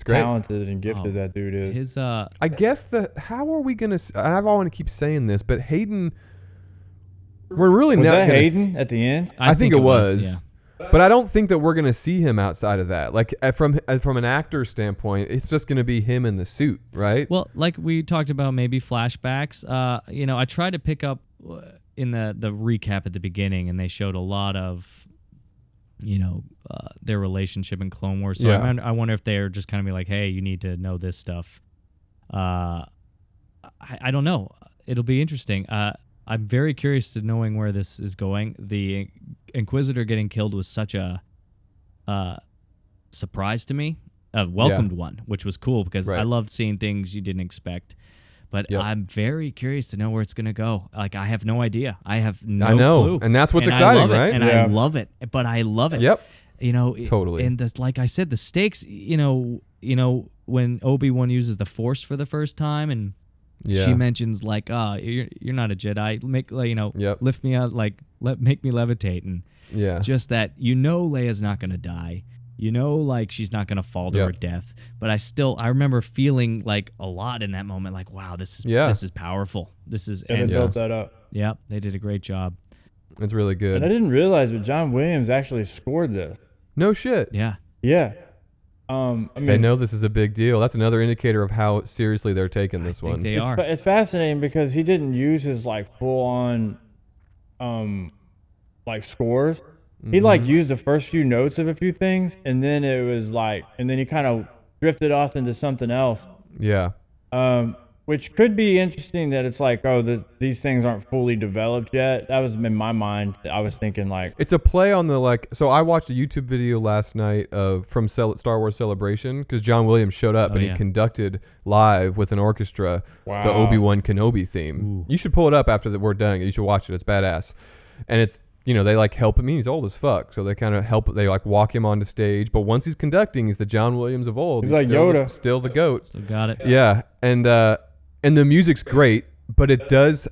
talented and gifted that dude is. I guess how are we gonna? I want to keep saying this, but Hayden, we're really was not. That Hayden at the end? I think it was. But I don't think that we're gonna see him outside of that. Like from an actor standpoint, it's just gonna be him in the suit, right? Well, like we talked about, maybe flashbacks. I tried to pick up in the recap at the beginning, and they showed a lot of their relationship in Clone Wars. So I wonder if they're just kind of be like, hey, you need to know this stuff. I don't know. It'll be interesting. I'm very curious to knowing where this is going. The Inquisitor getting killed was such a surprise to me, a welcomed one, which was cool because I loved seeing things you didn't expect. But I'm very curious to know where it's going to go. Like, I have no idea. I have no clue. And that's what's exciting, right? And I love it. But I love it. Yep. Totally. And this, like I said, the stakes, when Obi-Wan uses the Force for the first time and she mentions, like, you're not a Jedi. Lift me out, like, make me levitate. And just that, Leia's not going to die. Like, she's not going to fall to her death. But I remember feeling like a lot in that moment, like, wow, this is powerful. This is, and they built that up. Yeah, they did a great job. It's really good. And I didn't realize, but John Williams actually scored this. No shit. Yeah. Yeah. They know this is a big deal. That's another indicator of how seriously they're taking this one. They are. It's fascinating because he didn't use his full on, scores. He used the first few notes of a few things, and then it was and then he kind of drifted off into something else. Yeah. Which could be interesting that it's these things aren't fully developed yet. That was in my mind. I was thinking it's a play on the so I watched a YouTube video last night from Star Wars Celebration because John Williams showed up and he conducted live with an orchestra the Obi-Wan Kenobi theme. Ooh. You should pull it up after we're done. You should watch it. It's badass. And it's they help him. He's old as fuck, so they kind of help. They walk him onto stage. But once he's conducting, he's the John Williams of old. He's like Yoda, still the goat. Still got it. Yeah, and the music's great, but it's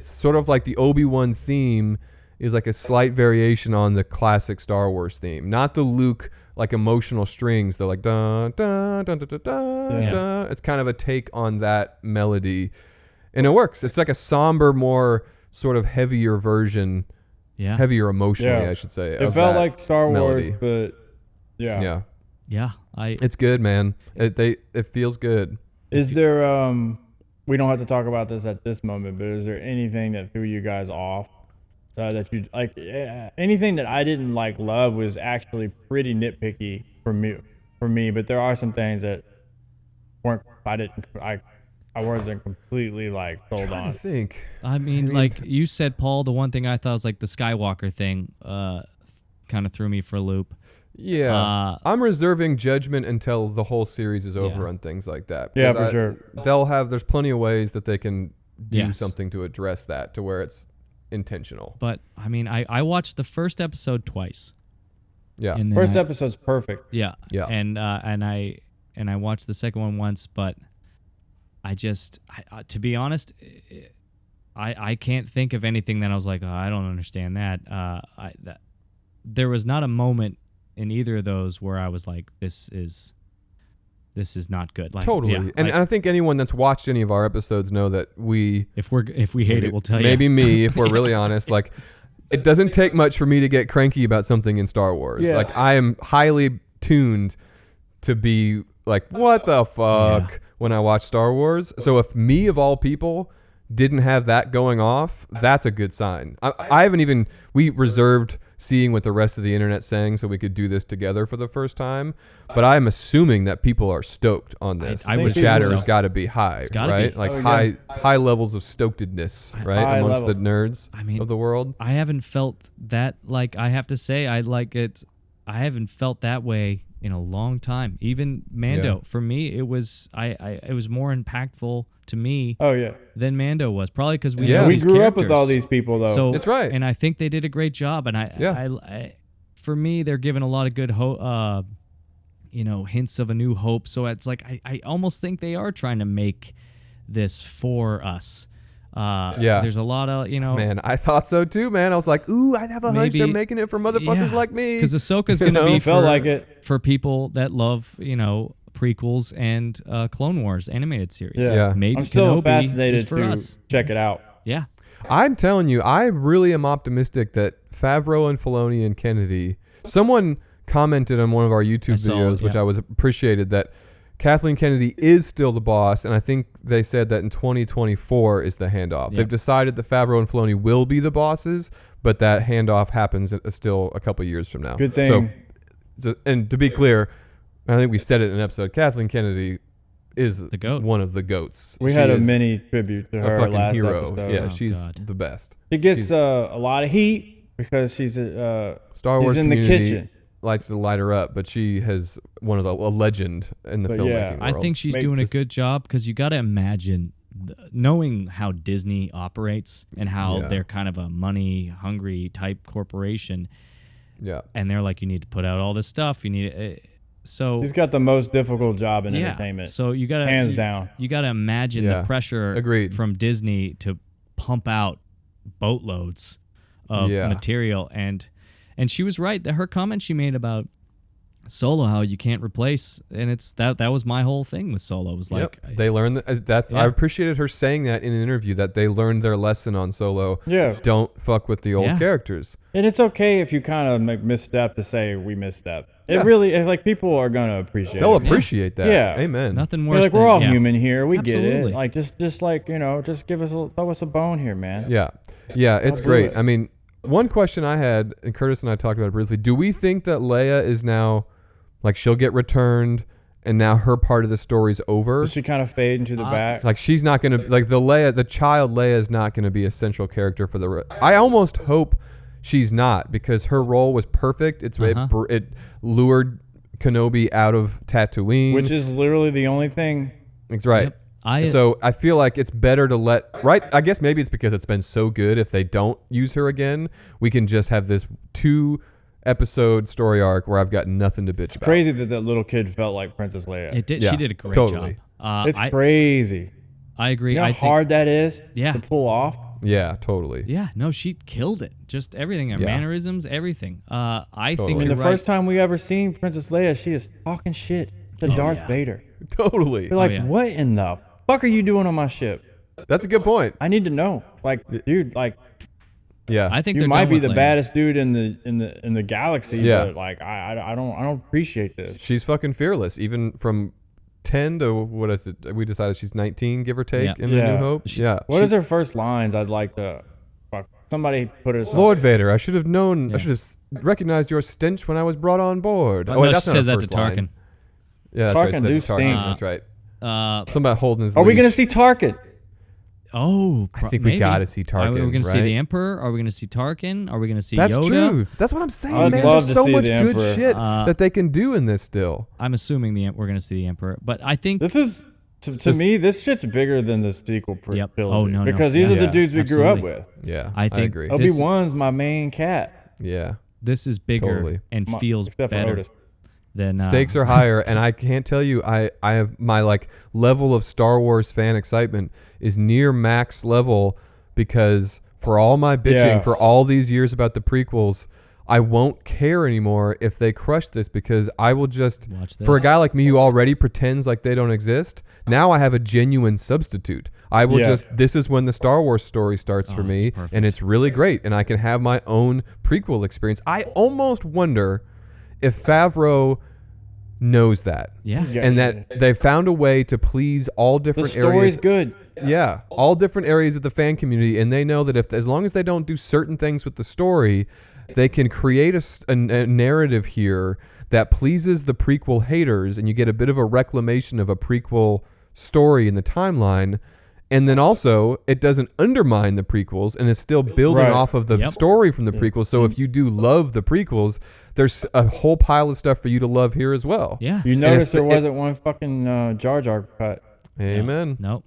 sort of like the Obi-Wan theme is like a slight variation on the classic Star Wars theme, not the Luke emotional strings. They're like da da da da da da da. It's kind of a take on that melody, and it works. It's like a somber, more sort of heavier version. Yeah. Heavier emotionally, I should say. It felt like Star Wars, but yeah. It's good, man. It feels good. Is there we don't have to talk about this at this moment, but is there anything that threw you guys off that you anything that I didn't love was actually pretty nitpicky for me, but there are some things that weren't. I I wasn't completely like sold I on. think. I mean, like you said, Paul, the one thing I thought was like the Skywalker thing kind of threw me for a loop. Yeah, I'm reserving judgment until the whole series is over Yeah. on things like that. Yeah, Because for sure. There's plenty of ways that they can do Yes. something to address that to where it's intentional. But I mean, I watched the first episode twice. Yeah. And then First episode's perfect. Yeah. Yeah. And I watched the second one once, but I just to be honest, I can't think of anything that I was like, oh, I don't understand that. There was not a moment in either of those where I was like, this is not good. Like, Totally. yeah, And like, I think anyone that's watched any of our episodes know that we if we hate it, we'll tell you. maybe me, if we're really honest, like it doesn't take much for me to get cranky about something in Star Wars. Yeah. Like I am highly tuned to be like, what the fuck when I watch Star Wars. So if me of all people didn't have that going off, that's a good sign. I haven't even, we reserved seeing what the rest of the internet's saying so we could do this together for the first time. But I'm assuming that people are stoked on this. I would The assume chatter so. has got to be high, It's gotta right? be. Like Oh, yeah. high levels of stokedness, right, High amongst level. the nerds I mean, of the world. I haven't felt that. Like I have to say, I haven't felt that way in a long time. Even Mando, Yeah. for me, it was it was more impactful to me Oh yeah. than Mando was. Probably because we Yeah. know We these grew up with all characters. these people though. So That's right. and I think they did a great job. And I for me, they're giving a lot of good hints of a new hope. So it's like I almost think they are trying to make this for us. Yeah. There's a lot of Man, I thought so too, man. I was like, ooh, I have a hunch they're Maybe- making it for motherfuckers like me. Because Ahsoka's You going to know? be Felt for, like it. for people that love, prequels and Clone Wars animated series. Yeah. Maybe I'm still Kenobi fascinated is for to us. check it out. Yeah. I'm telling you, I really am optimistic that Favreau and Filoni and Kennedy. Someone commented on one of our YouTube I saw it, videos, which yeah. I was appreciated, that Kathleen Kennedy is still the boss, and I think they said that in 2024 is the handoff. Yep. They've decided that Favreau and Filoni will be the bosses, but that handoff happens still a couple years from now. Good thing. And to be clear, I think we said it in an episode. Kathleen Kennedy is The GOAT. one of the goats. We She had a is mini tribute to a her fucking last hero. episode. Yeah, Oh, she's God. the best. She gets She's- a lot of heat because she's Star Wars she's in the community kitchen. likes to light her up, but she has a legend in the But filmmaking yeah, world. I think she's Make doing a just- good job because you got to imagine knowing how Disney operates and how Yeah. they're kind of a money hungry type corporation. Yeah. And they're like, you need to put out all this stuff. You need so She's got the most difficult job in yeah. entertainment. So you got to Hands down. You got to imagine Yeah. the pressure Agreed. from Disney to pump out boatloads of Yeah. material, and she was right that her comment she made about Solo, how you can't replace, and it's that was my whole thing with Solo, was like Yep. They learned that's Yeah. I appreciated her saying that in an interview, that they learned their lesson on Solo. Yeah. Don't fuck with the old Yeah. characters. And it's okay if you kind of make misstep to say we misstep. It Yeah. really, like, people are going to appreciate They'll it. appreciate that. Yeah. Amen. nothing You're worse like, than we're all yeah. human here. We get Absolutely. it. Like, just like, just give us throw us a bone here, man. Yeah. Yeah, it's I'll do great. it. I mean, one question I had, and Curtis and I talked about it briefly, do we think that Leia is now, like, she'll get returned and now her part of the story's over? Does she kind of fade into the back? Like, she's not going to, like, the child Leia is not going to be a central character for the I almost hope she's not, because her role was perfect. It lured Kenobi out of Tatooine. Which is literally the only thing. That's right. Yep. So I feel like it's better to I guess maybe it's because it's been so good. If they don't use her again, we can just have this 2-episode story arc where I've got nothing to bitch about. Crazy that little kid felt like Princess Leia. It did. Yeah, She did a great totally. job. It's crazy. I agree. You know how I think, hard that is Yeah. to pull off? Yeah, totally. Yeah, no, she killed it. Just everything, her Yeah. mannerisms, everything. I Totally. think I mean, you're the right. first time we ever seen Princess Leia, she is talking shit to Darth yeah. Vader. Totally. You're like, yeah. what in the fuck are you doing on my ship? That's a good point. I need to know. Like, dude, like, Yeah. I think you they're might done be with the Leia. baddest dude in the galaxy, Yeah. but like, I don't appreciate this. She's fucking fearless, even from 10 to, what is it? We decided she's 19, give or take, Yeah. in A Yeah. New Hope. Yeah. What is her first lines? I'd like to. Fuck. Somebody put her. Lord Vader, I should have known. Yeah. I should have recognized your stench when I was brought on board. No, she that's not says her that to first line. Tarkin. Yeah, that's right. Tarkin She said do to Tarkin. stink. That's right. Something about holding his Are we going to leash. see Tarkin? I think we got to see Tarkin. Are we going to see right? the Emperor? Are we going to see Tarkin? Are we going to see That's Yoda? true. That's what I'm saying, I'd man. love There's to so see much the good Emperor. shit that they can do in this still. I'm assuming we're going to see the Emperor, but I think This is, to me, this shit's bigger than the sequel Yep. trilogy. Oh, no. Because these are Yeah. the dudes we grew up Absolutely. with. Yeah, I think agree. This- Obi-Wan's my main cat. Yeah. this is bigger Totally. and My- feels except for better Otis. than Stakes are higher, and I can't tell you, I have my like level of Star Wars fan excitement is near max level because for all my bitching Yeah. for all these years about the prequels, I won't care anymore if they crush this because I will just, Watch for a this. guy like me who already pretends like they don't exist, now I have a genuine substitute. I will Yeah. this is when the Star Wars story starts for Oh, it's me, perfect. and it's really great, and I can have my own prequel experience. I almost wonder if Favreau knows that. Yeah. Yeah. And that they found a way to please all The different story's areas. good. Yeah, all different areas of the fan community, and they know that if as long as they don't do certain things with the story, they can create a narrative here that pleases the prequel haters, and you get a bit of a reclamation of a prequel story in the timeline. And then also, it doesn't undermine the prequels and is still building Right. off of the Yep. story from the prequels. So if you do love the prequels, there's a whole pile of stuff for you to love here as well. Yeah. You if notice there it- wasn't one fucking Jar Jar cut. Amen. Nope.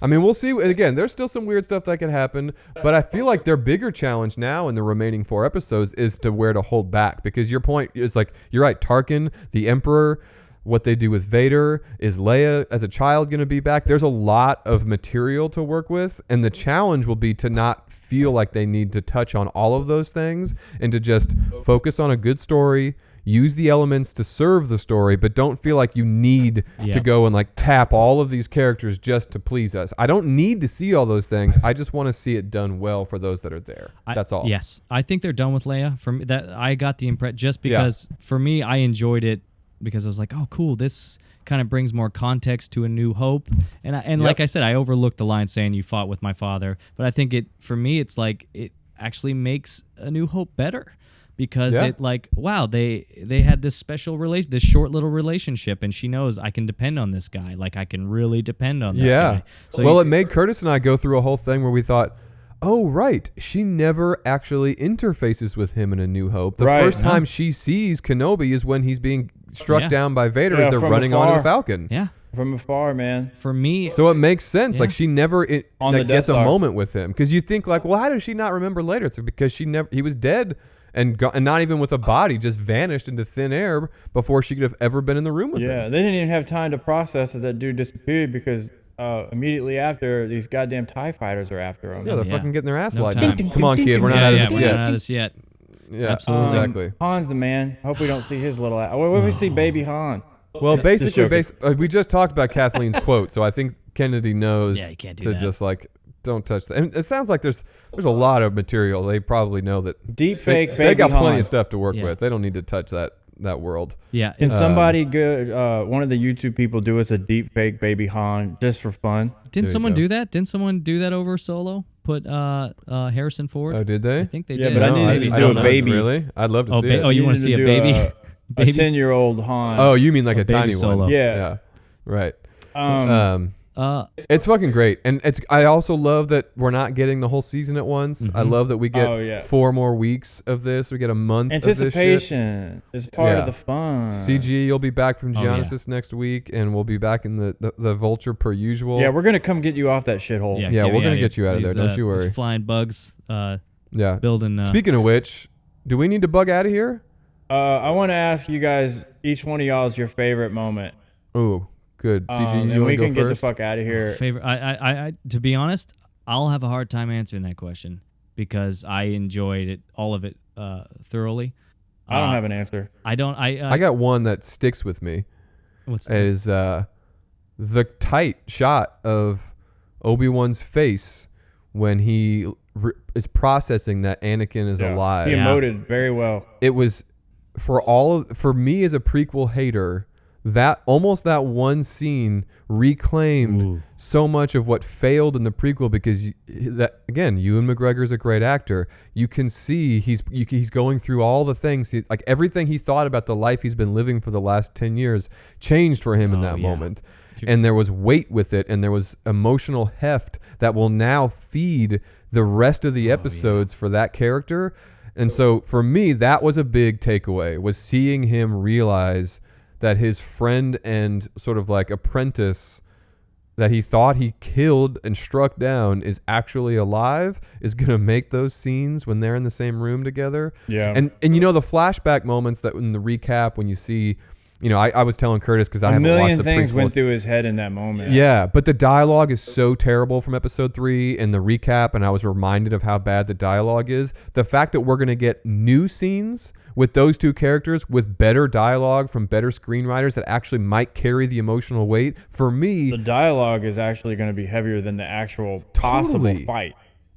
I mean, we'll see. Again, there's still some weird stuff that could happen, but I feel like their bigger challenge now in the remaining 4 episodes is to where to hold back. Because your point is like, you're right, Tarkin, the Emperor, what they do with Vader, is Leia as a child going to be back? There's a lot of material to work with, and the challenge will be to not feel like they need to touch on all of those things and to just focus on a good story, use the elements to serve the story, but don't feel like you need to Yep. go and like tap all of these characters just to please us. I don't need to see all those things. I just want to see it done well for those that are there. That's all. Yes, I think they're done with Leia. For me, that I got the impression just because for me, I enjoyed it because I was like, oh, cool. This kind of brings more context to A New Hope, and like I said, I overlooked the line saying you fought with my father, but I think for me, it's like it actually makes A New Hope better. Because Yeah. it like wow they had this special this short little relationship, and she knows I can depend on this guy, like I can really depend on this Yeah. guy. So Well, it made Curtis and I go through a whole thing where we thought, oh, right, she never actually interfaces with him in A New Hope. The Right. first time she sees Kenobi is when he's being struck Yeah. down by Vader Yeah, as they're from running onto the afar. Falcon. yeah, From afar, man. for me, So it makes sense. Yeah. Like she never On the like, gets Death a Star. moment with him because you think like, well, how does she not remember later? It's because he was dead and not even with a body, just vanished into thin air before she could have ever been in the room with Yeah, him. they didn't even have time to process that dude disappeared because immediately after, these goddamn TIE fighters are after him. Yeah, they're Yeah. fucking getting their ass No lied. time. Come on, kid, we're not yeah, out of yeah, this we're yet. not out of this yet. Yeah, Absolutely. exactly. Han's the man. Hope we don't see his little ass. What if we see baby Han? Well, basically, joking. we just talked about Kathleen's quote, so I think Kennedy knows Yeah, you can't do to that. just like don't touch that. And it sounds like there's a lot of material. They probably know that Deep fake they baby got Han. plenty of stuff to work Yeah. with. They don't need to touch that world. Yeah, Can somebody good? One of the YouTube people do us a deep fake baby Han just for fun? didn't you someone go. do that? Didn't someone do that over Solo? Put Harrison Ford. Oh, did they? I think they Yeah, did. but I No, needed to I do don't a know. baby. Really? I'd love to Oh, see it. you want to see a baby? A Baby? 10-year-old Han. Oh, you mean like a baby tiny Solo. one? Yeah. Yeah. Right. Um, It's fucking great, and I also love that we're not getting the whole season at once. I love that we get Oh, yeah. 4 more weeks of this. We get a month of this shit. anticipation is part Yeah. of the fun. CG, you'll be back from Oh, yeah. Geonosis next week, and we'll be back in the Vulture per usual. Yeah, we're gonna come get you off that shithole. Yeah, get we're me gonna outta get here. you out of there, don't you these worry. flying bugs Yeah. building. Speaking of which, do we need to bug out of here? I want to ask you guys, each one of y'all is your favorite moment. Oh, good. CG, you and want we to go can get the first? fuck out of here. favorite. I to be honest, I'll have a hard time answering that question because I enjoyed it, all of it, thoroughly. I don't have an answer. I don't. I got one that sticks with me. What's Is the tight shot of Obi-Wan's face when he is processing that Anakin is alive. He Yeah. emoted very well. It was for me as a prequel hater, that one scene reclaimed Ooh. so much of what failed in the prequel because that again, Ewan McGregor's a great actor. You can see he's going through all the things, like everything he thought about the life he's been living for the last 10 years changed for him in that yeah. moment. and there was weight with it, and there was emotional heft that will now feed the rest of the episodes for that character. And so for me, that was a big takeaway, was seeing him realize that his friend and sort of like apprentice that he thought he killed and struck down is actually alive, is going to make those scenes when they're in the same room together. Yeah. And the flashback moments that in the recap, when you see, I was telling Curtis, because I haven't watched the A million things went prequels. through his head in that moment. Yeah, but the dialogue is so terrible from episode 3 in the recap, and I was reminded of how bad the dialogue is. The fact that we're going to get new scenes with those two characters with better dialogue from better screenwriters that actually might carry the emotional weight, for me, The dialogue is actually going to be heavier than the actual possible Totally. fight.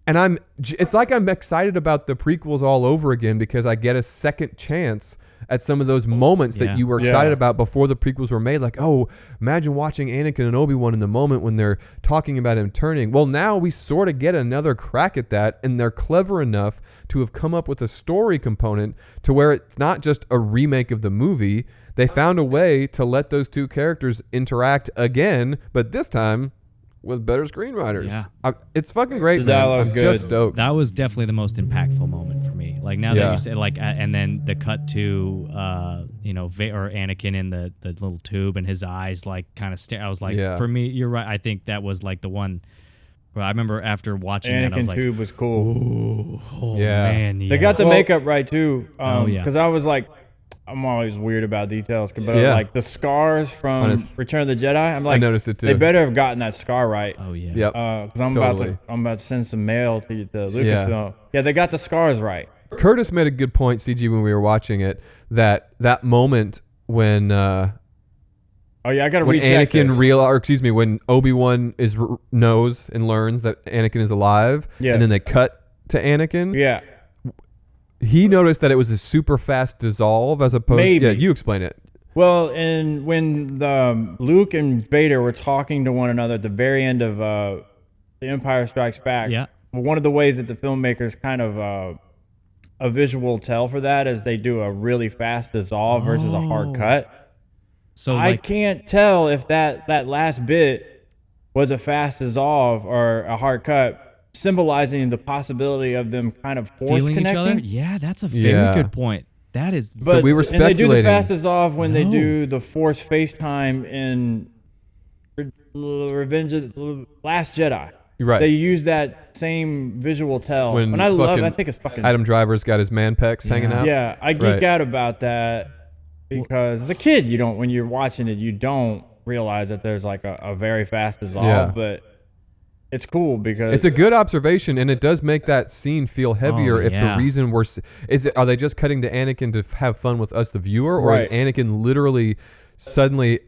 and it's like I'm excited about the prequels all over again, because I get a second chance at some of those moments that Yeah. you were excited Yeah. about before the prequels were made. Like, oh, imagine watching Anakin and Obi-Wan in the moment when they're talking about him turning. Well, now we sort of get another crack at that, and they're clever enough to have come up with a story component to where it's not just a remake of the movie. They found a way to let those two characters interact again, but this time with better screenwriters. Yeah. It's fucking great, The man. dialogue's I'm good. just stoked. That was definitely the most impactful moment for me. Like now that Yeah. you said, like, and then the cut to, or Anakin in the little tube and his eyes like kind of stare. I was like, Yeah. for me, you're right. I think that was like the one. Where I remember after watching that, I was Anakin like, Tube was cool. oh Yeah. man, yeah. They got the makeup right too. Oh, yeah. Because I was like, I'm always weird about details, but Yeah. like the scars from Honest. Return of the Jedi, I'm like, noticed it too. They better have gotten that scar right. Oh yeah. Yep. Because I'm Totally. about to send some mail to Lucasfilm. Yeah, they got the scars right. Curtis made a good point, CG, when we were watching it, that moment when Oh yeah, I gotta when recheck Anakin when Obi-Wan knows and learns that Anakin is alive, Yeah. and then they cut to Anakin. Yeah. He noticed that it was a super fast dissolve as opposed. Maybe. Yeah, you explain it. Well, and when the Luke and Vader were talking to one another at the very end of The Empire Strikes Back, Yeah. one of the ways that the filmmakers kind of a visual tell for that is they do a really fast dissolve versus a hard cut. So I like, can't tell if that last bit was a fast dissolve or a hard cut, symbolizing the possibility of them kind of force feeling connecting. each other. Yeah, that's a very Yeah. good point. That is. But, we were and they do the speculating. fast dissolve when they No. do the Force FaceTime in Revenge of the Last Jedi. You're right. They use that same visual tell. When And I fucking think it's fucking. Adam Driver's got his man pecs hanging out. Yeah, I geek Right. out about that because as a kid, when you're watching it, you don't realize that there's like a very fast dissolve, Yeah. but it's cool because It's a good observation, and it does make that scene feel heavier. If yeah. the reason are they just cutting to Anakin to have fun with us, the viewer, or Right. is Anakin literally suddenly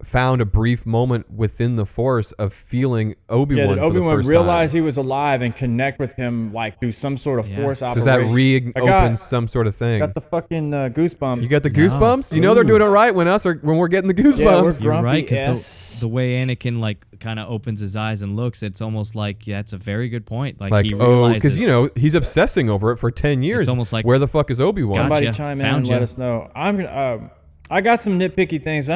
found a brief moment within the Force of feeling Obi-Wan that for Obi-Wan the first realized time? he was alive and connect with him like through some sort of Yeah. force Does operation. that reopen some sort of thing? Got the fucking goosebumps. You got the No. goosebumps? You know they're Ooh. doing it right when we're getting the Yeah, we're goosebumps. You're grumpy right, because ass. the way Anakin like kind of opens his eyes and looks, it's almost like it's a very good point. Like, Like, he oh, realizes, because he's obsessing over it for 10 years. It's almost like, where the fuck is Obi-Wan? Gotcha. Somebody chime in Found and ya. let us know. I got some nitpicky things, but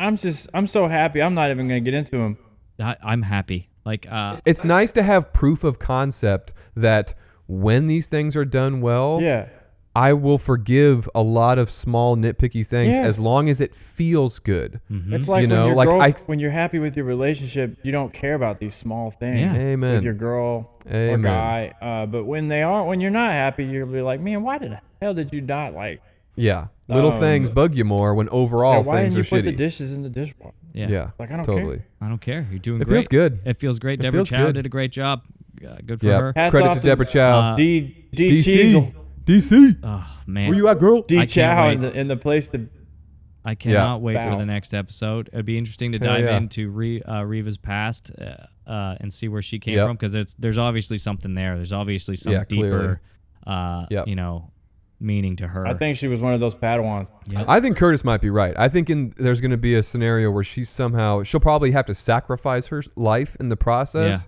I'm so happy. I'm not even gonna get into them. I'm happy. Like, It's nice to have proof of concept that when these things are done well, Yeah, I will forgive a lot of small nitpicky things Yeah. as long as it feels good. it's like You know, when like when you're happy with your relationship, you don't care about these small things. Yeah. Amen. With your girl or Amen. guy, but when you're not happy, you'll be like, man, why the hell did you not like? Yeah. Little things bug you more when overall why things didn't are you put the shitty. dishes in the dishwasher? yeah, Yeah. Like, I don't totally. care. I don't care. You're doing It great. feels good. It feels great. It Deborah feels Chow good. did a great job. Good for Yeah. her. Hats Credit off to to Deborah Chow. D DC. Cheezel, DC. Oh man, Where you at, girl? D I can't Chow wait. in the place to. I cannot wait Bow. for the next episode. It'd be interesting to Hell dive yeah. into Reva's past and see where she came Yep. from, because there's obviously something there. There's obviously some Yeah, clearly. deeper, Yep. meaning to her. I think she was one of those Padawans. I think Curtis might be right. I think there's going to be a scenario where she'll probably have to sacrifice her life in the process.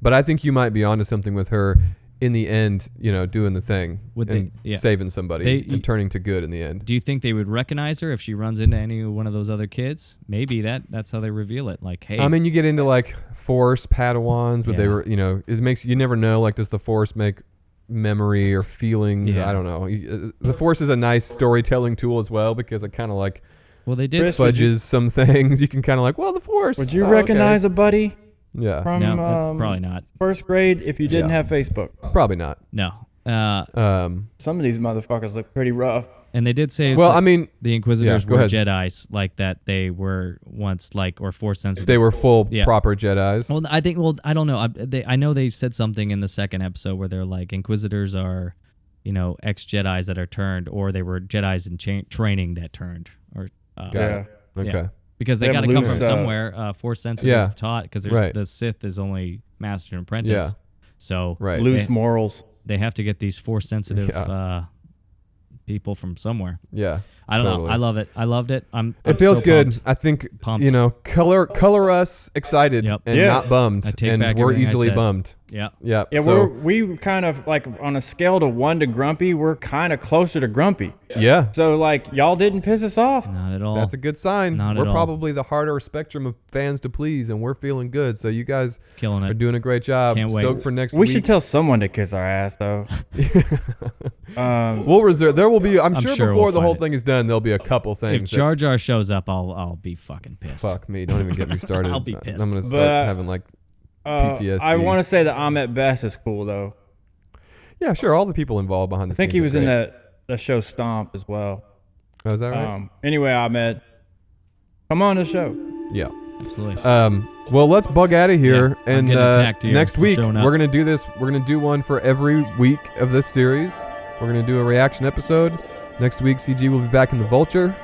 But I think you might be onto something with her in the end, doing the thing and saving somebody and turning to good in the end. Do you think they would recognize her if she runs into any one of those other kids? Maybe that's how they reveal it. Like, hey, I mean, you get into like Force Padawans, but they were, it makes you never know. Like, does the Force make memory or feelings? Yeah. I don't know. The Force is a nice storytelling tool as well because it kind of like fudges some things. You can kind of like, well, the Force. Would you recognize a buddy? Yeah. From probably not. First grade if you didn't have Facebook. Probably not. No. Some of these motherfuckers look pretty rough. And they did say, the Inquisitors were Jedis, like that they were once or Force sensitive. They were full proper Jedis. Well, I think. Well, I don't know. I know they said something in the second episode where they're like Inquisitors are, ex Jedis that are turned, or they were Jedis in training that turned, or Got it. Okay. Yeah. Because they got to come from somewhere. Force sensitive taught because the Sith is only master and apprentice. Yeah. So loose morals. They have to get these Force sensitive people from somewhere. Yeah. I don't know. I love it. I loved it. It feels so good. pumped. I think Pumped. color us excited and not bummed. I take back we're everything I easily said. bummed. Yeah. Yeah. Yeah, so, we kind of like on a scale to 1 to grumpy, we're kind of closer to grumpy. Yeah. So like y'all didn't piss us off. Not at all. That's a good sign. Not we're at all. probably the harder spectrum of fans to please, and we're feeling good. So you guys Killing it. are doing a great job. Can't wait. Stoked for next We week. should tell someone to kiss our ass though. We'll reserve. There will be. I'm sure before we'll the whole find it. thing is done, there'll be a couple things. If Jar Jar shows up, I'll be fucking pissed. Fuck me. Don't even get me started. I'll be pissed. I'm gonna start having like PTSD. I want to say that Ahmet Best is cool though. Yeah, sure. All the people involved behind the I think scenes. he was are in great. the show Stomp as well. Oh, is that right? Anyway, Ahmed, come on the show. Yeah. Absolutely. Well, let's bug out of here, Yeah, I'm and getting attacked here next for week showing up. we're gonna do this. We're gonna do one for every week of this series. We're gonna do a reaction episode. Next week, CG will be back in the Vulture.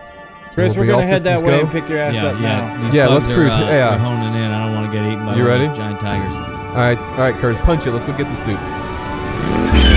Chris, we're Be all gonna head that systems way go. and pick your ass up now. These Yeah, bugs let's cruise. Are, Yeah. they're honing in. I don't want to get eaten by You one of ready? those giant tigers. All right, Curtis, punch it. Let's go get this dude.